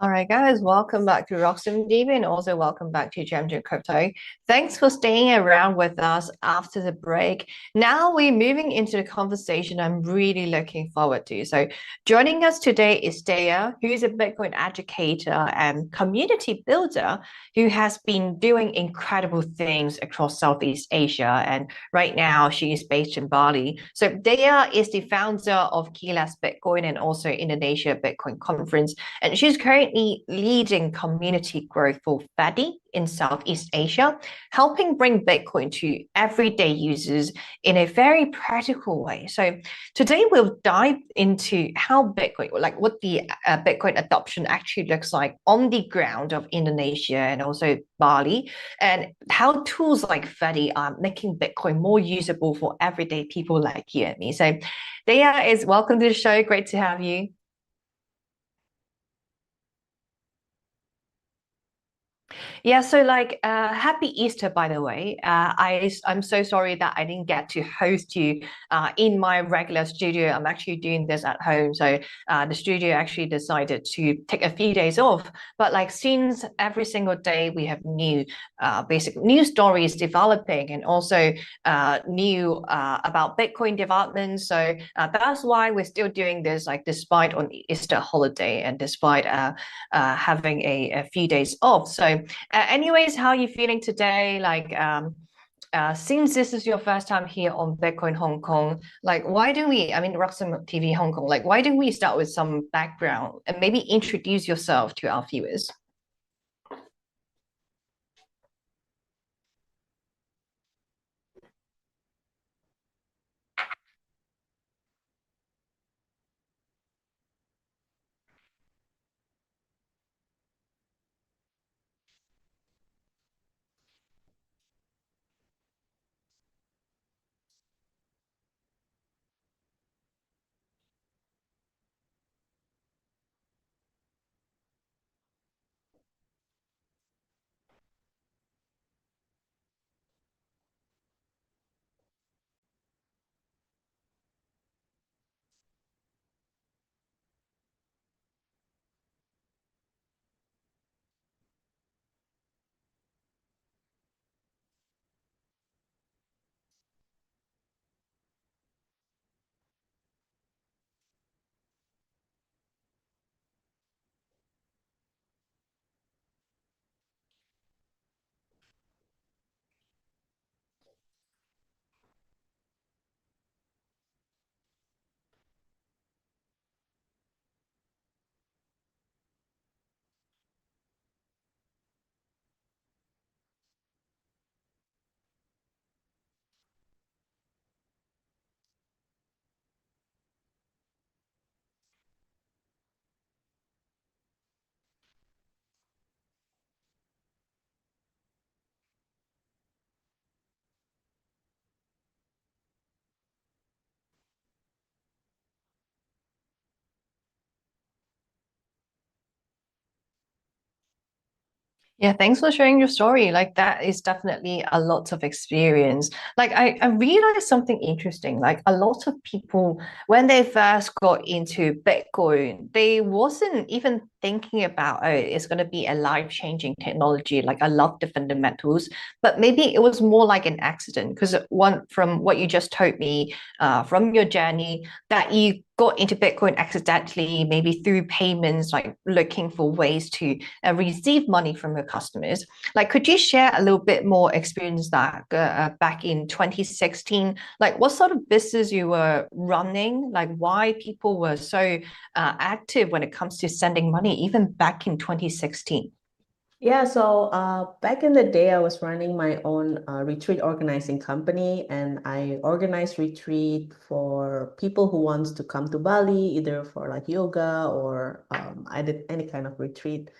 All right, guys, welcome back to Roxom TV and also welcome back to Gem Crypto. Thanks for staying around with us after the break. Now we're moving into the conversation I'm really looking forward to. So joining us today is Daya, who is a Bitcoin educator and community builder who has been doing incredible things across Southeast Asia. And right now she is based in Bali. So Daya is the founder of Kilas Bitcoin and also Indonesia Bitcoin Conference. And she's currently leading community growth for FADI in Southeast Asia, helping bring Bitcoin to everyday users in a very practical way. So today we'll dive into how Bitcoin, like what the Bitcoin adoption actually looks like on the ground of Indonesia and also Bali, and how tools like FADI are making Bitcoin more usable for everyday people like you and me. So Daya is welcome to the show. Great to have you. Yeah, so like happy Easter, by the way. I'm so sorry that I didn't get to host you in my regular studio. I'm actually doing this at home. So the studio actually decided to take a few days off. But like since every single day we have new basic news stories developing and also new about Bitcoin developments. So that's why we're still doing this, like despite on Easter holiday and despite having a few days off. So anyways, how are you feeling today? Like, since this is your first time here on Bitcoin Hong Kong, like, why don't we, I mean, Roxom TV Hong Kong, like, why don't we start with some background and maybe introduce yourself to our viewers? Yeah, thanks for sharing your story. Like that is definitely a lot of experience. Like I realized something interesting. Like a lot of people, when they first got into Bitcoin, they wasn't even thinking about, oh, it's going to be a life-changing technology. Like I love the fundamentals, but maybe it was more like an accident. Because one from what you just told me, from your journey, that you got into Bitcoin accidentally, maybe through payments, like looking for ways to receive money from your customers. Like, could you share a little bit more experience that back in 2016? Like, what sort of business you were running? Like, why people were so active when it comes to sending money, even back in 2016? Yeah, so back in the day, I was running my own retreat organizing company, and I organized retreat for people who wants to come to Bali, either for like yoga or I did any kind of retreat.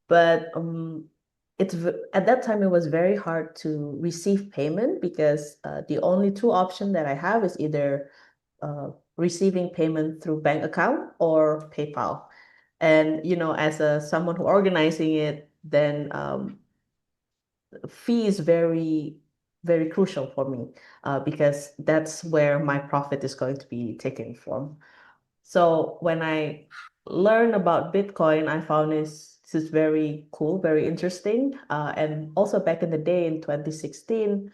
But at that time, it was very hard to receive payment because the only two options that I have is either receiving payment through bank account or PayPal. And as someone who organizing it, then fee is very, very crucial for me because that's where my profit is going to be taken from. So when I learned about Bitcoin, I found this is very cool, very interesting. And also back in the day in 2016,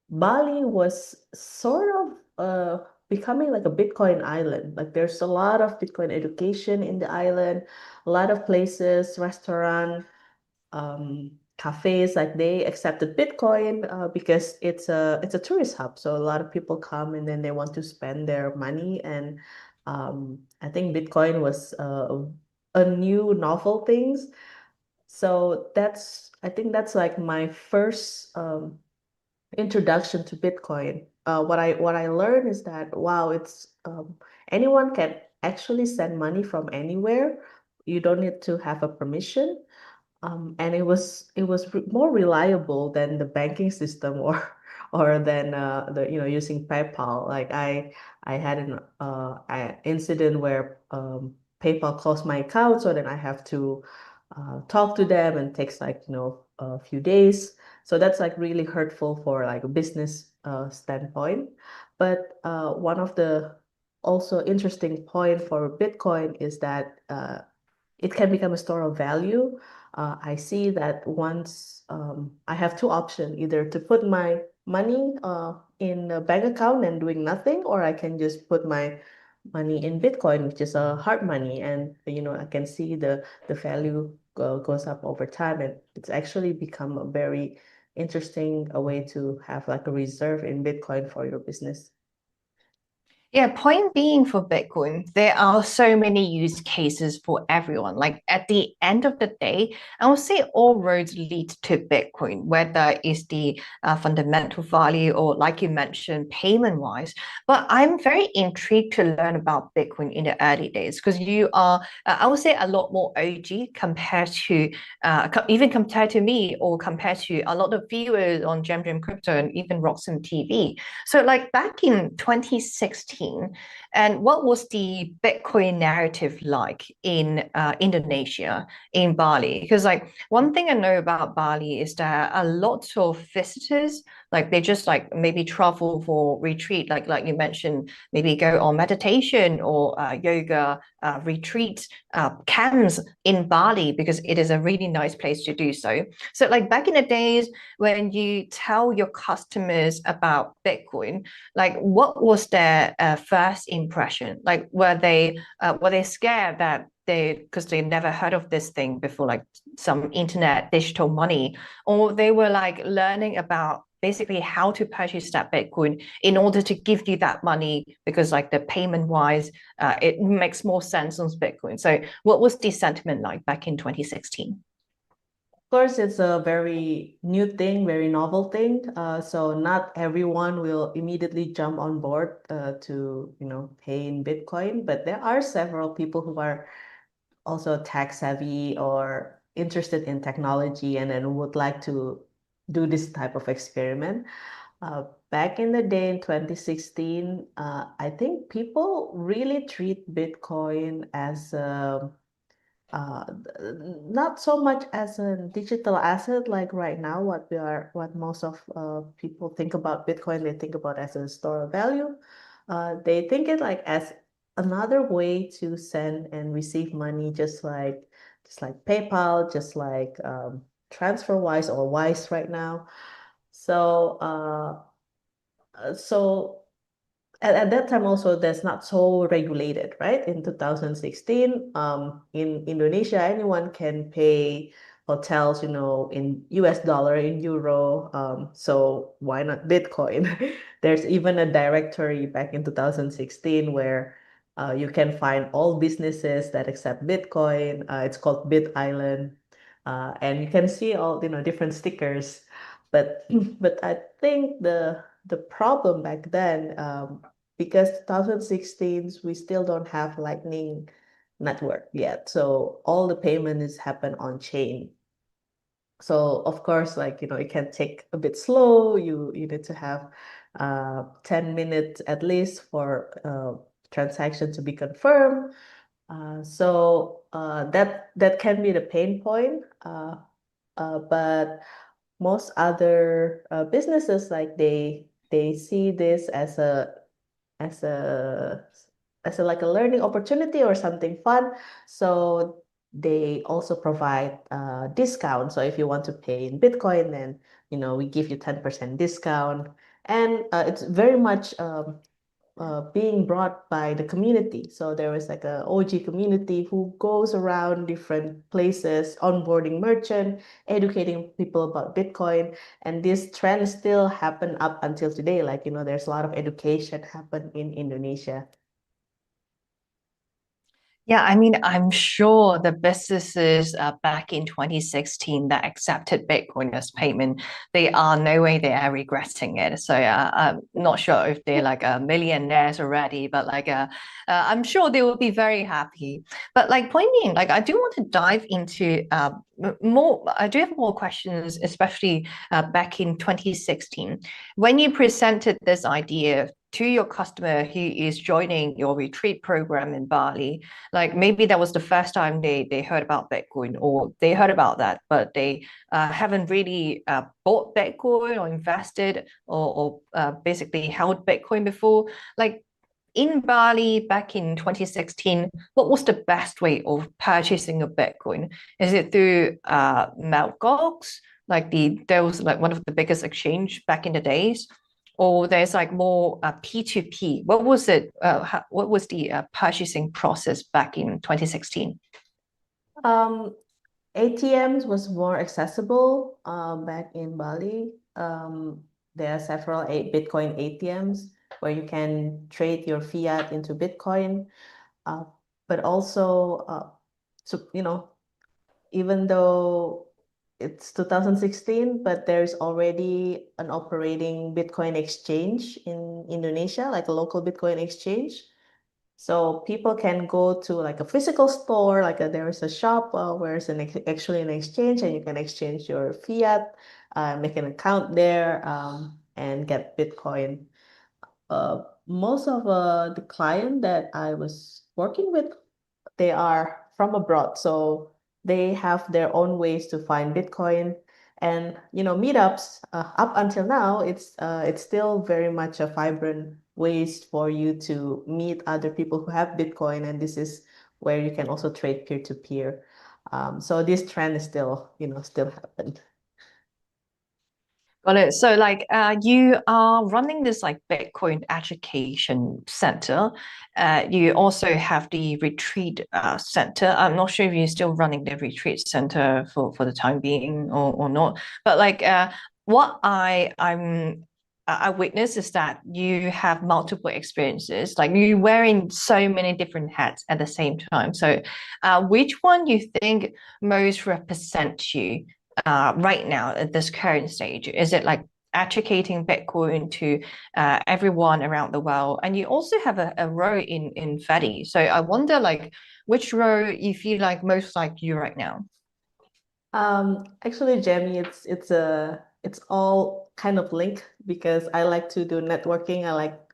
Bali was sort of becoming like a Bitcoin island. Like there's a lot of Bitcoin education in the island, a lot of places, restaurant, cafes, like they accepted Bitcoin because it's a tourist hub. So a lot of people come and then they want to spend their money. And I think Bitcoin was a new novel things. So I think that's like my first introduction to Bitcoin. What I learned is that wow, it's anyone can actually send money from anywhere. You don't need to have a permission. And it was more reliable than the banking system or than the using PayPal. Like I had an incident where PayPal closed my account, so then I have to talk to them and takes like a few days. So that's like really hurtful for like a business standpoint. But one of the also interesting point for Bitcoin is that it can become a store of value. I see that once I have two options, either to put my money in a bank account and doing nothing, or I can just put my money in Bitcoin, which is a hard money, and I can see the value goes up over time, and it's actually become a very interesting way to have like a reserve in Bitcoin for your business. Yeah, point being for Bitcoin, there are so many use cases for everyone. Like at the end of the day, I would say all roads lead to Bitcoin, whether it's the fundamental value or, like you mentioned, payment wise. But I'm very intrigued to learn about Bitcoin in the early days because you are, I would say, a lot more OG compared to, even compared to me or compared to a lot of viewers on Gem Crypto and even Roxom TV. So, like back in 2016, and what was the Bitcoin narrative like in Indonesia, in Bali? Because like one thing I know about Bali is that a lot of visitors, like they just like maybe travel for retreat, like you mentioned, maybe go on meditation or yoga retreat camps in Bali because it is a really nice place to do so. So like back in the days when you tell your customers about Bitcoin, like what was their first impression? Like were they scared that because they never heard of this thing before, like some internet digital money, or they were like learning about basically how to purchase that Bitcoin in order to give you that money because like the payment wise, it makes more sense on Bitcoin. So what was the sentiment like back in 2016? Of course, it's a very new thing, very novel thing. So not everyone will immediately jump on board to, pay in Bitcoin, but there are several people who are also tech savvy or interested in technology and then would like to do this type of experiment. Back in the day in 2016, I think people really treat Bitcoin as uh, not so much as a digital asset like right now, what most of people think about Bitcoin, they think about as a store of value. They think it like as another way to send and receive money, just like PayPal, just like TransferWise or Wise right now. So at that time also that's not so regulated, right? In 2016, in Indonesia, anyone can pay hotels, in US dollar, in euro. So why not Bitcoin? There's even a directory back in 2016 where you can find all businesses that accept Bitcoin. It's called Bit Island. And you can see all, different stickers. But but I think the problem back then, because 2016 we still don't have Lightning Network yet, so all the payment is happen on chain. So of course, like it can take a bit slow. You need to have 10 minutes at least for transaction to be confirmed. So that can be the pain point. But most other businesses, like they see this as a as like a learning opportunity or something fun. So they also provide discount. So if you want to pay in Bitcoin, then we give you 10% discount, and it's very much being brought by the community. So there is like a OG community who goes around different places, onboarding merchant, educating people about Bitcoin. And this trend still happen up until today. Like, there's a lot of education happen in Indonesia. Yeah, I mean, I'm sure the businesses back in 2016 that accepted Bitcoin as payment, they are no way they are regretting it. So I'm not sure if they're like millionaires already, but like I'm sure they will be very happy. But like point being, like I do want to dive into more. I do have more questions, especially back in 2016 when you presented this idea to your customer who is joining your retreat program in Bali. Like maybe that was the first time they heard about Bitcoin, or they heard about that, but they haven't really bought Bitcoin or invested or basically held Bitcoin before. Like in Bali back in 2016, what was the best way of purchasing a Bitcoin? Is it through Mt. Gox? Like there was like one of the biggest exchange back in the days, or there's like more P2P. What was it? What was the purchasing process back in 2016? ATMs was more accessible back in Bali. There are several Bitcoin ATMs where you can trade your fiat into Bitcoin. But also, so, even though it's 2016, but there's already an operating Bitcoin exchange in Indonesia, like a local Bitcoin exchange. So people can go to like a physical store, like there is a shop where it's actually an exchange, and you can exchange your fiat, make an account there, and get Bitcoin. Most of the client that I was working with, they are from abroad, so they have their own ways to find Bitcoin. And meetups up until now, it's still very much a vibrant ways for you to meet other people who have Bitcoin, and this is where you can also trade peer to peer. So this trend is still happened. Got it. So like you are running this like Bitcoin education center. You also have the retreat center. I'm not sure if you're still running the retreat center for the time being or not. But like what I witness is that you have multiple experiences. Like you're wearing so many different hats at the same time. So which one you think most represents you right now at this current stage? Is it like educating Bitcoin to everyone around the world? And you also have a role in Fedi. So I wonder like which role you feel like most like you right now? Actually, Jamie, it's all kind of linked because I like to do networking.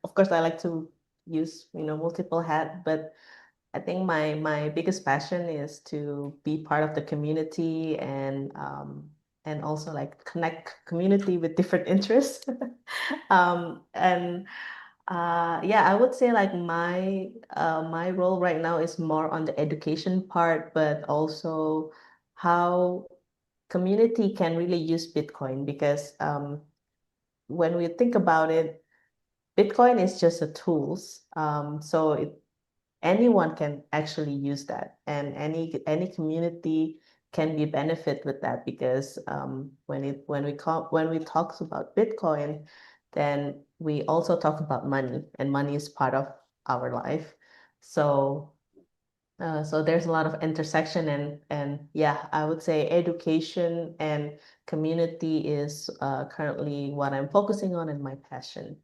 Of course, I like to use multiple hats, but I think my biggest passion is to be part of the community, and also like connect community with different interests. And yeah, I would say like my role right now is more on the education part, but also how community can really use Bitcoin, because when we think about it, Bitcoin is just a tools. So anyone can actually use that, and any community can be benefit with that, because when we talk about Bitcoin, then we also talk about money, and money is part of our life. So there's a lot of intersection, and yeah, I would say education and community is currently what I'm focusing on and my passion.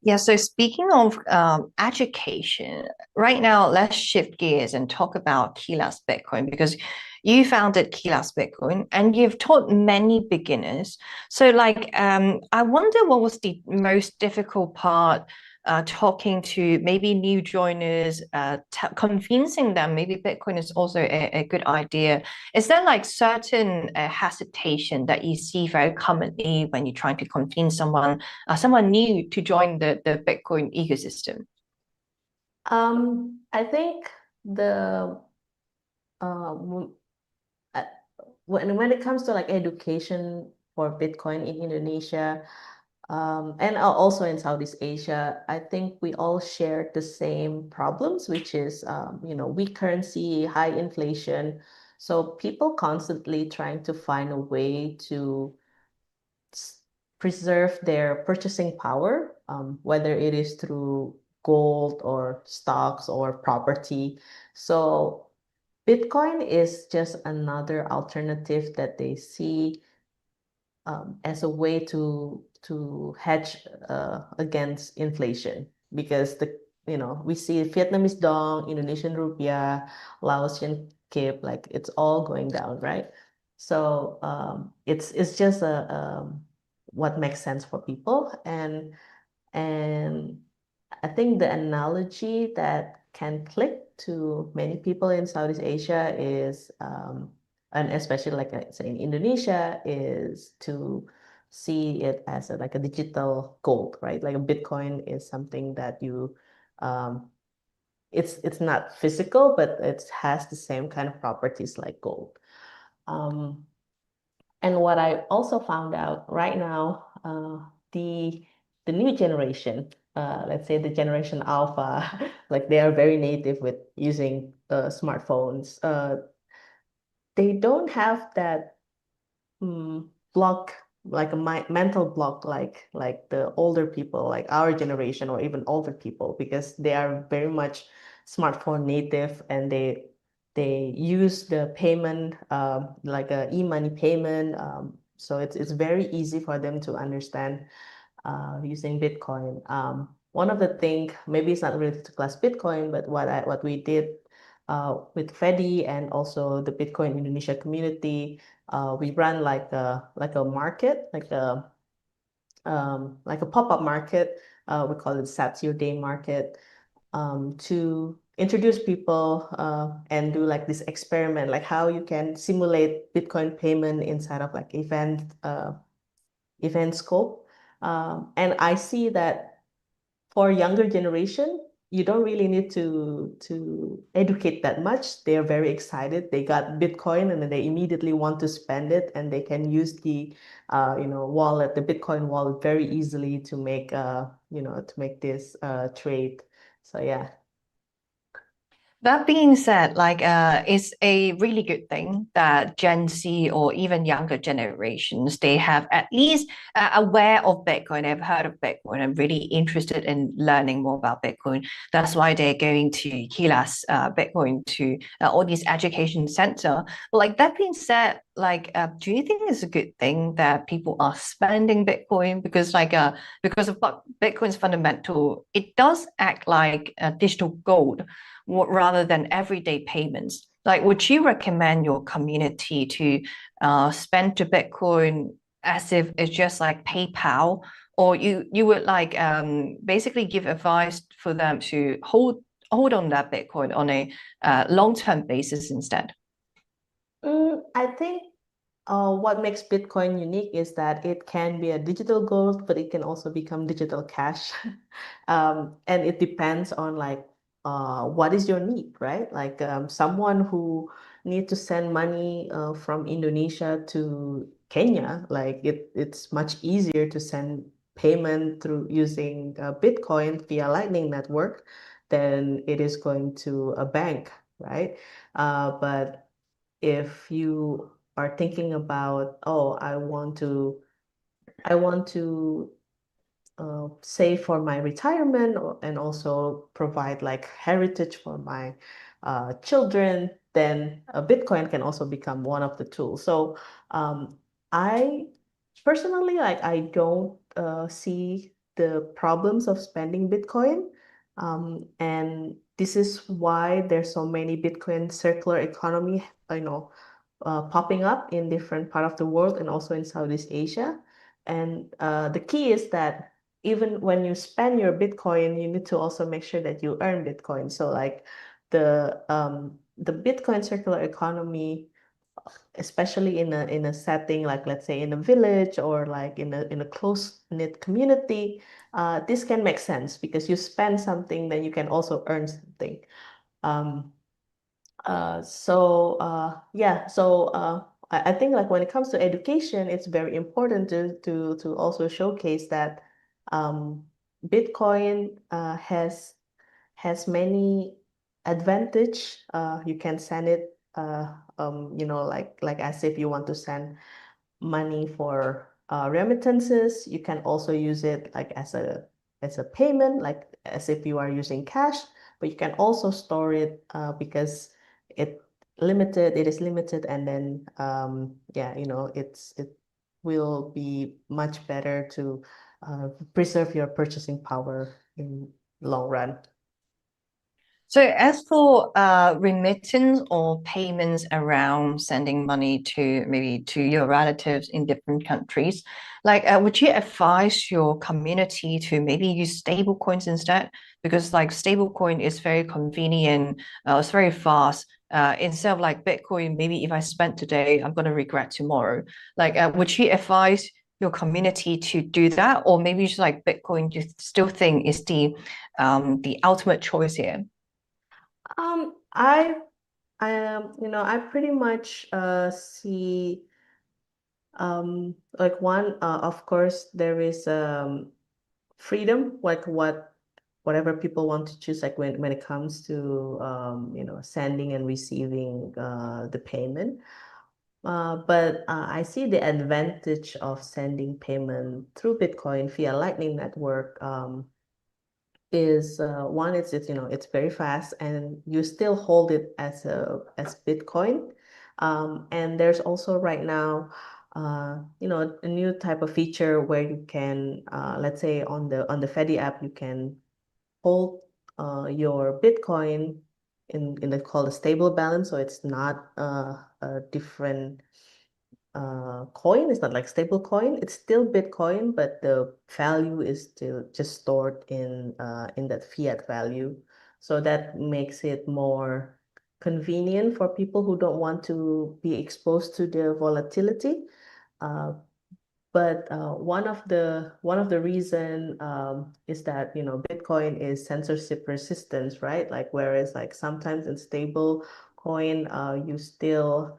Yeah, so speaking of education, right now let's shift gears and talk about Kilas Bitcoin, because you founded Kilas Bitcoin and you've taught many beginners. So like I wonder what was the most difficult part talking to maybe new joiners, convincing them maybe Bitcoin is also a good idea. Is there like certain hesitation that you see very commonly when you're trying to convince someone new to join the Bitcoin ecosystem? I think the w- uh, when it comes to like education for Bitcoin in Indonesia, and also in Southeast Asia, I think we all share the same problems, which is weak currency, high inflation. So people constantly trying to find a way to preserve their purchasing power, whether it is through gold or stocks or property. So Bitcoin is just another alternative that they see as a way to hedge against inflation, because we see Vietnamese dong, Indonesian rupiah, Laotian kip, like it's all going down, right? So it's just a what makes sense for people, and I think the analogy that can click to many people in Southeast Asia is, and especially like say in Indonesia, is to see it as like a digital gold, right? Like a Bitcoin is something that um, it's not physical, but it has the same kind of properties like gold. Um, and what I also found out right now, the new generation, let's say the generation Alpha, like they are very native with using smartphones. They don't have that block, like a mental block, like the older people, like our generation or even older people, because they are very much smartphone native, and they use the payment like a e-money payment. So it's very easy for them to understand using Bitcoin. One of the things, maybe it's not related to class Bitcoin, but what we did with Fedi and also the Bitcoin Indonesia community, we ran like a market, like a pop-up market. We call it Satsio Day Market, to introduce people and do like this experiment, like how you can simulate Bitcoin payment inside of like event scope. And I see that for younger generation, you don't really need to educate that much. They are very excited. They got Bitcoin and then they immediately want to spend it, and they can use the wallet, the Bitcoin wallet, very easily to make this trade. So yeah. That being said, it's a really good thing that Gen Z or even younger generations, they have at least aware of Bitcoin, they've heard of Bitcoin and really interested in learning more about Bitcoin. That's why they're going to Kilas Bitcoin, to all these education center. But like that being said, do you think it's a good thing that people are spending Bitcoin? Because of Bitcoin's fundamental, it does act like a digital gold rather than everyday payments. Like, would you recommend your community to spend to Bitcoin as if it's just like PayPal, or you would basically give advice for them to hold on that Bitcoin on a long-term basis instead? I think what makes Bitcoin unique is that it can be a digital gold, but it can also become digital cash. And it depends on what is your need, right? Like someone who need to send money from Indonesia to Kenya, like it's much easier to send payment through using Bitcoin via Lightning Network than it is going to a bank, right? But if you are thinking about, oh, I want to save for my retirement, and also provide like heritage for my children, then Bitcoin can also become one of the tools. So I personally, like, I don't see the problems of spending Bitcoin. And this is why there's so many Bitcoin circular economy, popping up in different part of the world and also in Southeast Asia. And the key is that even when you spend your Bitcoin, you need to also make sure that you earn Bitcoin. So like the Bitcoin circular economy especially in a setting like, let's say, in a village or like in a close-knit community, this can make sense because you spend something, then you can also earn something. Um, yeah, so I think like when it comes to education, it's very important to also showcase that Bitcoin has many advantage. You can send it, like as if you want to send money for remittances. You can also use it like as a payment, like as if you are using cash, but you can also store it because it it is limited, and then yeah, it will be much better to preserve your purchasing power in long run. So as for remittance or payments around sending money to maybe to your relatives in different countries, like would you advise your community to maybe use stable coins instead? Because like stable coin is very convenient, it's very fast. Instead of like Bitcoin, maybe if I spend today, I'm gonna regret tomorrow. Like, would you advise your community to do that, or maybe just like Bitcoin, you still think is the ultimate choice here? I I pretty much see like one of course there is freedom, like whatever people want to choose, like when it comes to sending and receiving the payment. But I see the advantage of sending payment through Bitcoin via Lightning Network is one, it's very fast and you still hold it as Bitcoin. And there's also right now a new type of feature where you can let's say on the Fedi app you can hold your Bitcoin in the called a stable balance, so it's not a different coin. It's not like stable coin. It's still Bitcoin, but the value is still just stored in that fiat value. So that makes it more convenient for people who don't want to be exposed to the volatility. Uh, but one of the reason is that Bitcoin is censorship resistance, right? Like whereas like sometimes in stable coin you still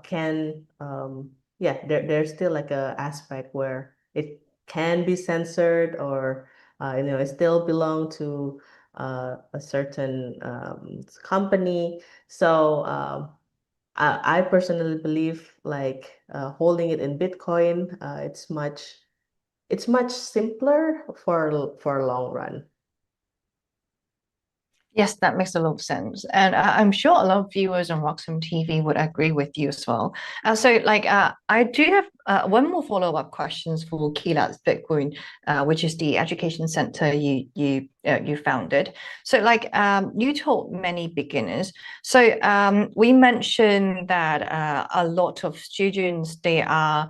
can yeah, there's still like a aspect where it can be censored, or it still belong to a certain company. So I personally believe like holding it in Bitcoin, it's much simpler for a long run. Yes, that makes a lot of sense. And I'm sure a lot of viewers on Roxom TV would agree with you as well. So, like, I do have one more follow-up questions for Kilat's Bitcoin, which is the education center you founded. So, like, you taught many beginners. So, we mentioned that a lot of students, they are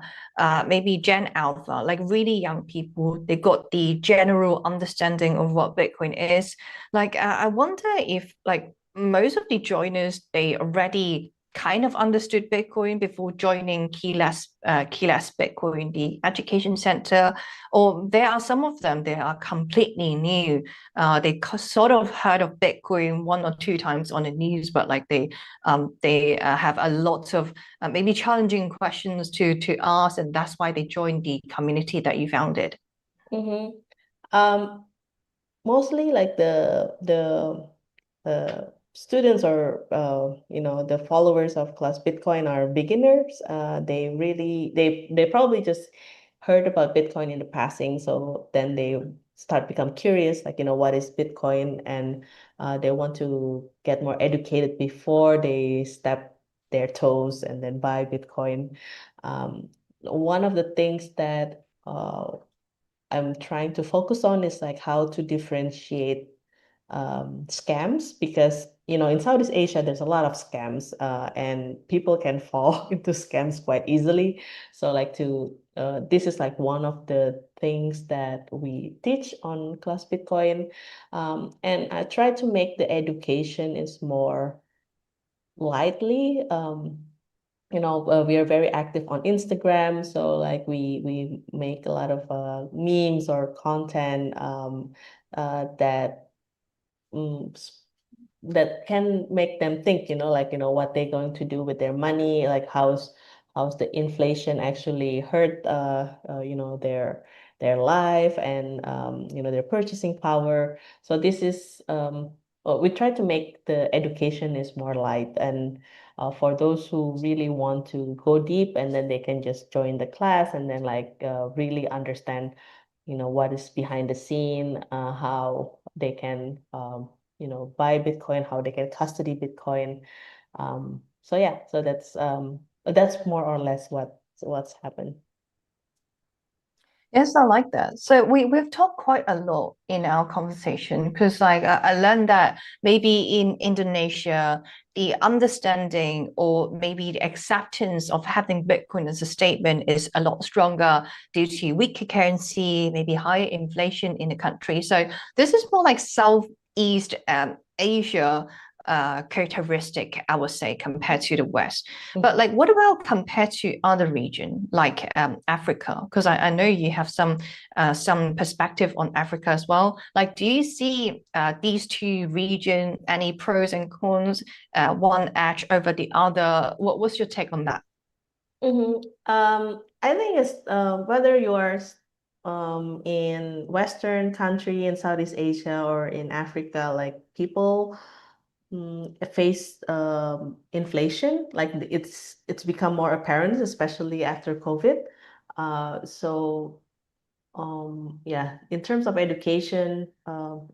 maybe Gen Alpha, like really young people, they got the general understanding of what Bitcoin is. Like, I wonder if like most of the joiners, they already kind of understood Bitcoin before joining Keyless Bitcoin, the education center, or there are some of them, they are completely new. They sort of heard of Bitcoin one or two times on the news, but like they have a lot of maybe challenging questions to ask, and that's why they joined the community that you founded. Mm-hmm. Mostly like the students or the followers of Class Bitcoin are beginners. They probably just heard about Bitcoin in the passing, so then they start become curious, like what is Bitcoin, and they want to get more educated before they step their toes and then buy Bitcoin. One of the things that I'm trying to focus on is like how to differentiate scams, because in Southeast Asia there's a lot of scams and people can fall into scams quite easily. So like this is like one of the things that we teach on Class Bitcoin, and I try to make the education is more lightly. we are very active on Instagram, so like we make a lot of memes or content that that can make them think, what they're going to do with their money, like how's the inflation actually hurt their life and their purchasing power. So this is well, we try to make the education is more light, and for those who really want to go deep, and then they can just join the class and then really understand what is behind the scene, how they can buy Bitcoin, how they can custody Bitcoin. So yeah, so that's more or less what's happened. Yes, I like that. So we've talked quite a lot in our conversation because I learned that maybe in Indonesia, the understanding or maybe the acceptance of having Bitcoin as a statement is a lot stronger due to weaker currency, maybe higher inflation in the country. So this is more like Southeast Asia characteristic, I would say, compared to the West. But like, what about compared to other region like Africa? Because I know you have some perspective on Africa as well. Like, do you see these two region any pros and cons, one edge over the other? What's your take on that? I think it's whether you are in Western country in Southeast Asia or in Africa, like people face inflation. Like it's become more apparent, especially after COVID. So yeah, in terms of education,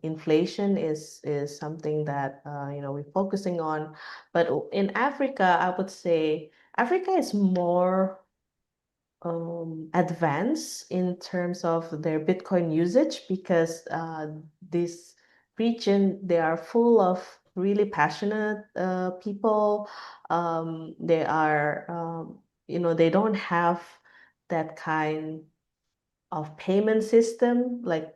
inflation is something that we're focusing on. But in Africa, I would say Africa is more advanced in terms of their Bitcoin usage because this region, they are full of really passionate people. They are, they don't have that kind of payment system like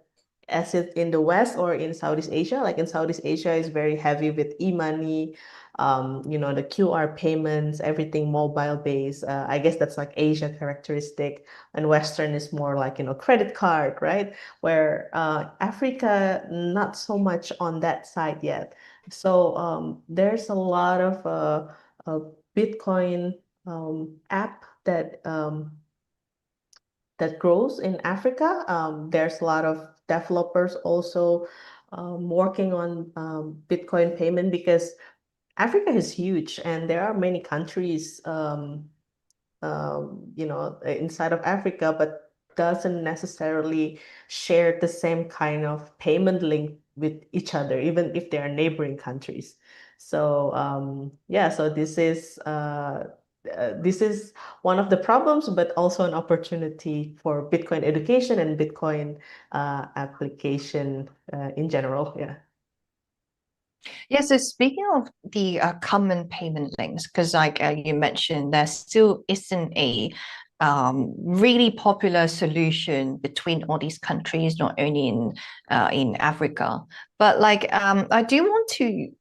as it in the West or in Southeast Asia. Like in Southeast Asia is very heavy with e-money, the QR payments, everything mobile based. I guess that's like Asia characteristic, and Western is more like, credit card, right? Where Africa, not so much on that side yet. So there's a lot of Bitcoin app that grows in Africa. There's a lot of developers also working on Bitcoin payment because Africa is huge and there are many countries, inside of Africa, but doesn't necessarily share the same kind of payment link with each other, even if they are neighboring countries. So yeah, so this is one of the problems, but also an opportunity for Bitcoin education and Bitcoin application in general. Yeah. Yeah, so speaking of the common payment links, because like you mentioned, there still isn't a really popular solution between all these countries, not only in Africa. But like I do want to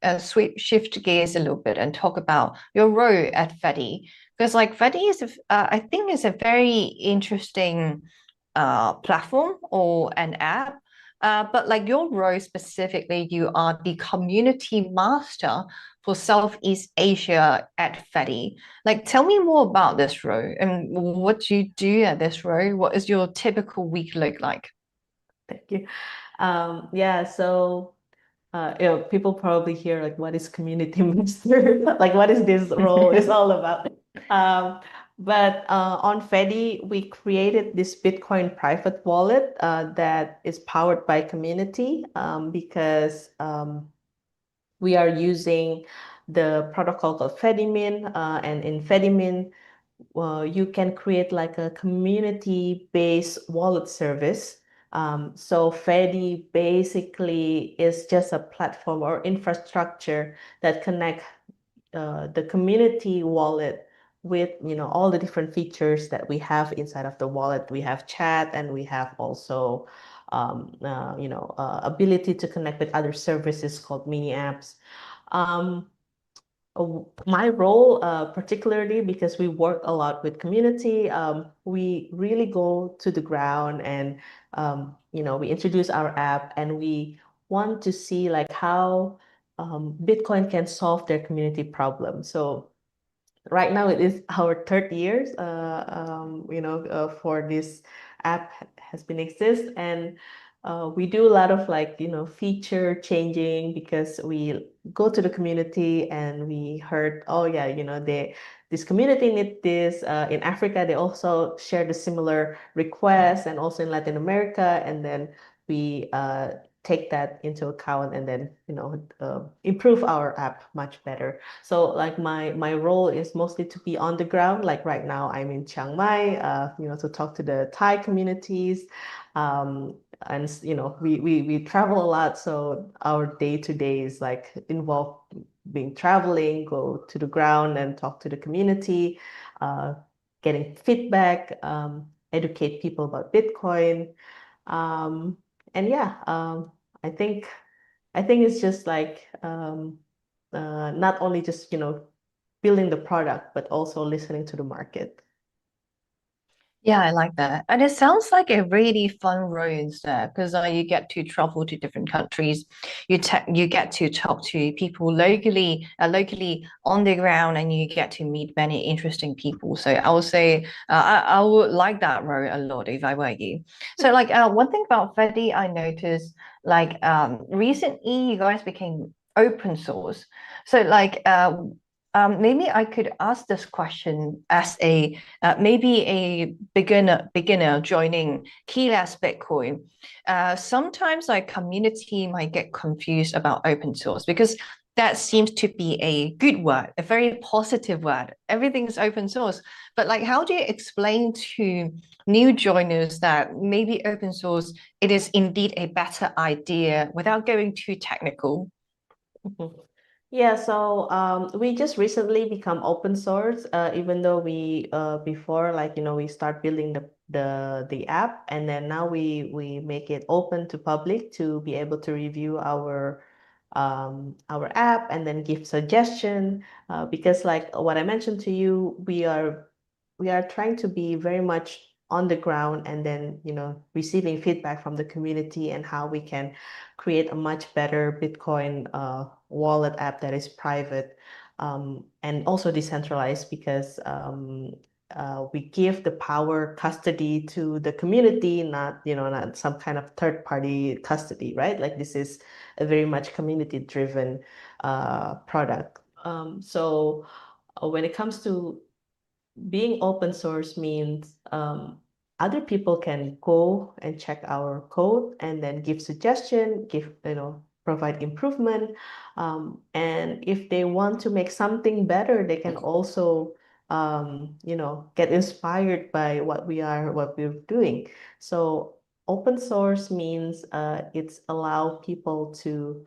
shift gears a little bit and talk about your role at Fedi, because like Fedi is, I think, is a very interesting platform or an app. But like your role specifically, you are the community master for Southeast Asia at Fedi. Like, tell me more about this role and what do you do at this role? What is your typical week look like? Thank you. Yeah, so people probably hear like, what is community master? Like, what is this role is all about? But on Fedi, we created this Bitcoin private wallet that is powered by community because we are using the protocol called Fedimin, and in Fedimin, you can create like a community-based wallet service. So Fedi basically is just a platform or infrastructure that connect the community wallet with all the different features that we have inside of the wallet. We have chat and we have also ability to connect with other services called mini apps. My role, particularly because we work a lot with community, we really go to the ground and we introduce our app and we want to see like how Bitcoin can solve their community problem. So right now it is our third year, for this app has been exist, and we do a lot of like feature changing because we go to the community and we heard, oh yeah, this community need this. In Africa, they also share the similar requests, and also in Latin America, and then we take that into account and then improve our app much better. So like my role is mostly to be on the ground. Like right now I'm in Chiang Mai, to talk to the Thai communities. And we travel a lot, so our day-to-day is like involved being traveling, go to the ground and talk to the community, getting feedback, educate people about Bitcoin. And yeah, I think it's just like not only just building the product, but also listening to the market. Yeah, I like that. And it sounds like a really fun role instead, because you get to travel to different countries. You get to talk to people locally on the ground, and you get to meet many interesting people. So I would say I would like that role a lot if I were you. So like one thing about Fedi, I noticed like recently you guys became open source. So like maybe I could ask this question as a maybe a beginner joining keyless Bitcoin. Sometimes like community might get confused about open source because that seems to be a good word, a very positive word. Everything's open source. But like, how do you explain to new joiners that maybe open source, it is indeed a better idea without going too technical? Yeah, so we just recently become open source, even though we before like we start building the app, and then now we make it open to public to be able to review our app and then give suggestion, because like what I mentioned to you, we are trying to be very much on the ground, and then receiving feedback from the community and how we can create a much better Bitcoin wallet app that is private, and also decentralized, because we give the power custody to the community, not some kind of third party custody, right? Like this is a very much community driven product. So when it comes to being open source means other people can go and check our code and then give suggestion, provide improvement. And if they want to make something better, they can also get inspired by what we're doing. So open source means it's allow people to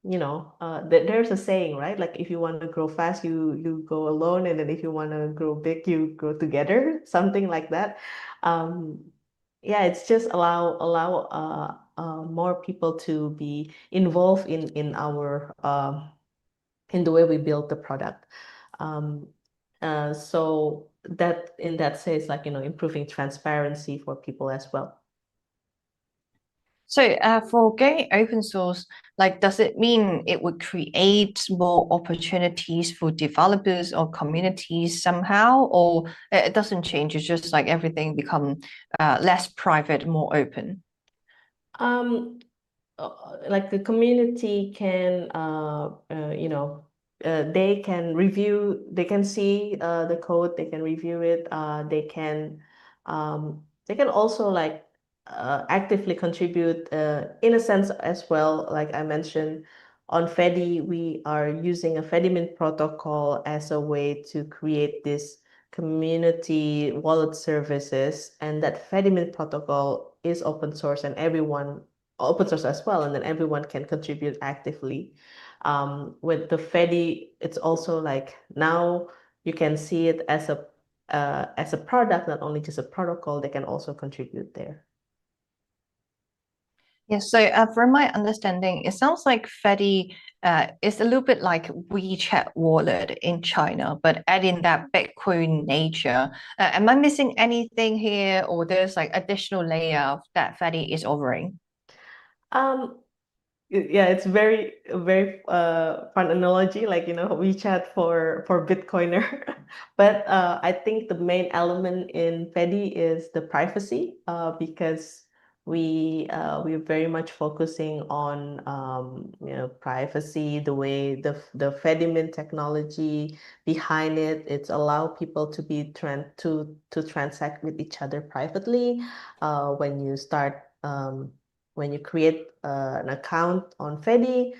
there's a saying, right? Like if you want to grow fast, you go alone, and then if you want to grow big, you grow together, something like that. Um, yeah, it's just allow more people to be involved in our in the way we build the product. Um, so that in that sense, like improving transparency for people as well. So, for going open source, like, does it mean it would create more opportunities for developers or communities somehow, or it doesn't change? It's just like everything become less private, more open. Like the community can, they can review, they can see the code, they can review it, they can also like actively contribute in a sense as well. Like I mentioned, on Fedi, we are using a Fedimint protocol as a way to create this community wallet services, and that Fedimint protocol is open source and everyone open source as well, and then everyone can contribute actively. With the Fedi, it's also like now you can see it as a product, not only just a protocol. They can also contribute there. Yes, so from my understanding, it sounds like Fedi is a little bit like WeChat wallet in China, but adding that Bitcoin nature. Am I missing anything here, or there's like additional layer that Fedi is offering? Um, yeah, it's very fun analogy, like WeChat for Bitcoiner. But I think the main element in Fedi is the privacy, because we're very much focusing on privacy, the way the Fedimin technology behind it. It's allow people to be to transact with each other privately. When you start when you create an account on Fedi,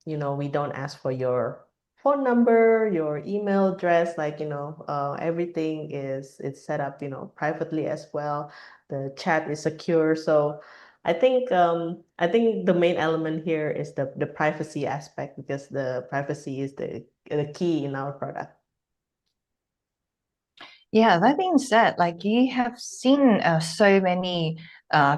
we don't ask for your phone number, your email address, like, everything it's set up, privately as well. The chat is secure. So I think the main element here is the privacy aspect, because the privacy is the key in our product. Yeah, that being said, like you have seen so many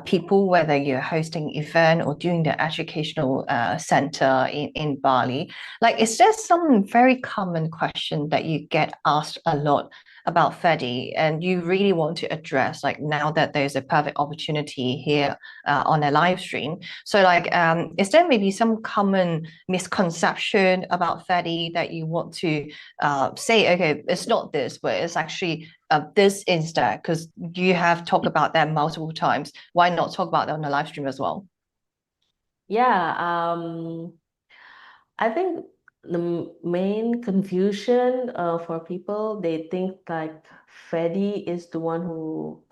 people, whether you're hosting event or doing the educational center in Bali, like is there some very common question that you get asked a lot about Fedi and you really want to address, like now that there's a perfect opportunity here on a live stream? So like, is there maybe some common misconception about Fedi that you want to say, okay, it's not this, but it's actually this instead, because you have talked about that multiple times. Why not talk about that on the live stream as well? Yeah, I think the main confusion for people, they think like Fedi is the one who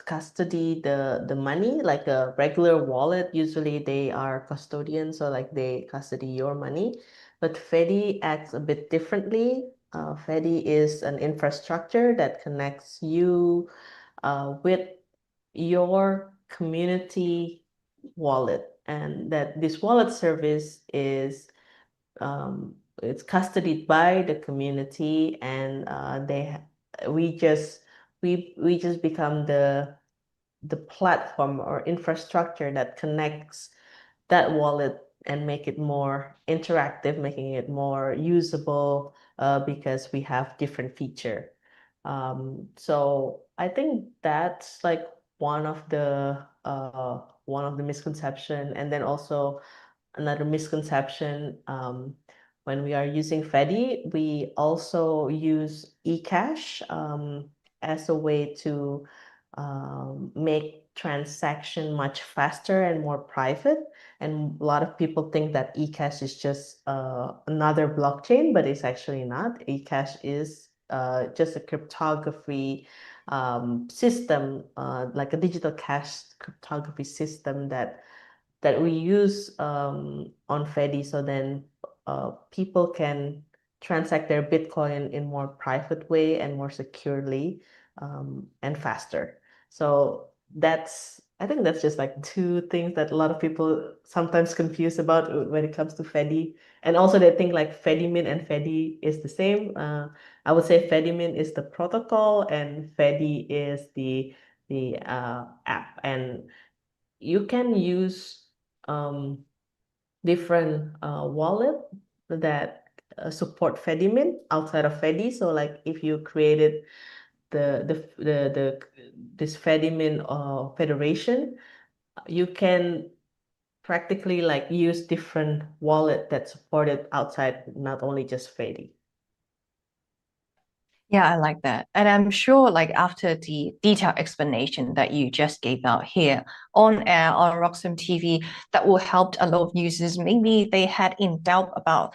custody the money, like a regular wallet. Usually they are custodians, so like they custody your money. But Fedi acts a bit differently. Fedi is an infrastructure that connects you with your community wallet, and that this wallet service is it's custodied by the community, and we just we just become the platform or infrastructure that connects that wallet and make it more interactive, making it more usable, because we have different feature. So I think that's like one of the misconception, and then also another misconception, when we are using Fedi, we also use eCash as a way to make transaction much faster and more private. And a lot of people think that eCash is just another blockchain, but it's actually not. eCash is just a cryptography system, like a digital cash cryptography system that we use on Fedi, so then people can transact their Bitcoin in more private way and more securely, and faster. So I think that's just like two things that a lot of people sometimes confuse about when it comes to Fedi. And also they think like Fedimin and Fedi is the same. I would say Fedimin is the protocol and Fedi is the app. And you can use different wallet that support Fedimin outside of Fedi. So like if you created the this Fedimin federation, you can practically like use different wallet that supported outside, not only just Fedi. Yeah, I like that. And I'm sure, like, after the detailed explanation that you just gave out here on air on Roxom TV, that will help a lot of users. Maybe they had in doubt about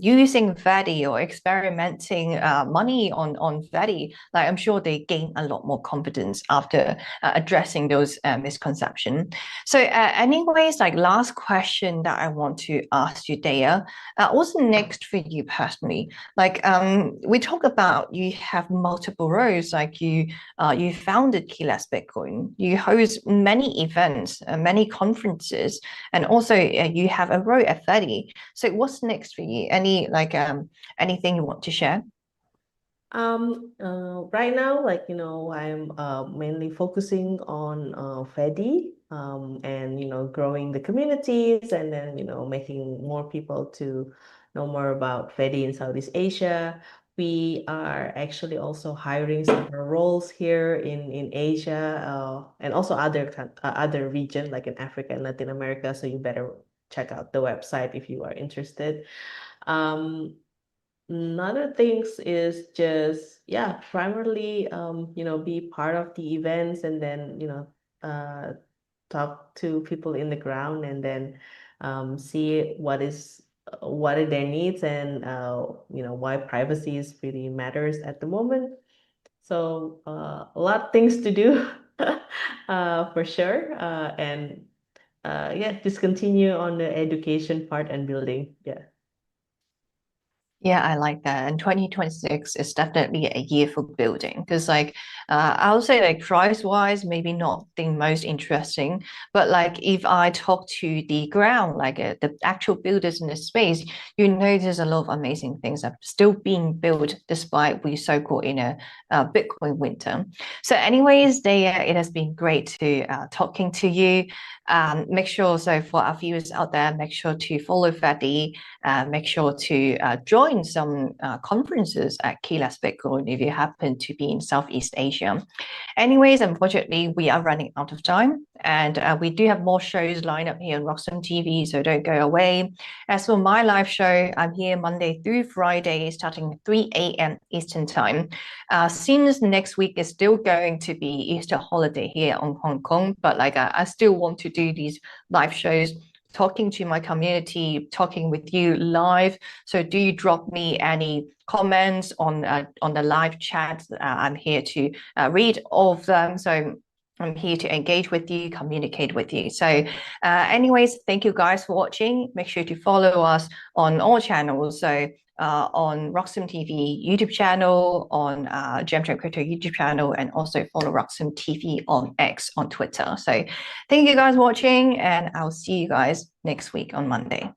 using Vedi or experimenting money on Vedi. Like, I'm sure they gain a lot more confidence after addressing those misconceptions. So, anyways, like, last question that I want to ask you, Daya, what's next for you personally? Like, we talk about you have multiple roles, like you founded Keyless Bitcoin, you host many events, many conferences, and also you have a role at Fedi. So what's next for you? Anything you want to share? Right now, like, I'm mainly focusing on Fedi, and growing the communities, and then making more people to know more about Fedi in Southeast Asia. We are actually also hiring several roles here in Asia, and also other region like in Africa and Latin America. So you better check out the website if you are interested. Um, Another things is just, yeah, primarily, be part of the events, and then, talk to people in the ground, and then see what are their needs, and why privacy is really matters at the moment. So a lot of things to do, for sure. And yeah, just continue on the education part and building. Yeah. Yeah, I like that. And 2026 is definitely a year for building because, like, I would say, like, price-wise, maybe not the most interesting, but like, if I talk to the ground, like the actual builders in the space, you know, there's a lot of amazing things that are still being built despite we so-called in a Bitcoin winter. So, anyways, it has been great to talking to you. Make sure, so for our viewers out there, make sure to follow Fadi. Make sure to join some conferences at Key Less Bitcoin if you happen to be in Southeast Asia. Anyways, unfortunately, we are running out of time, and we do have more shows lined up here on Roxom TV, so don't go away. As for my live show, I'm here Monday through Friday, starting at 3 a.m. Eastern Time. Since next week is still going to be Easter holiday here on Hong Kong, but like I still want to do these live shows, talking to my community, talking with you live. So do drop me any comments on the live chat. I'm here to read all of them. So I'm here to engage with you, communicate with you. So anyways, thank you guys for watching. Make sure to follow us on all channels. So on Roxom TV YouTube channel, on GemTrade Crypto YouTube channel, and also follow Roxom TV on X on Twitter. So thank you guys for watching, and I'll see you guys next week on Monday.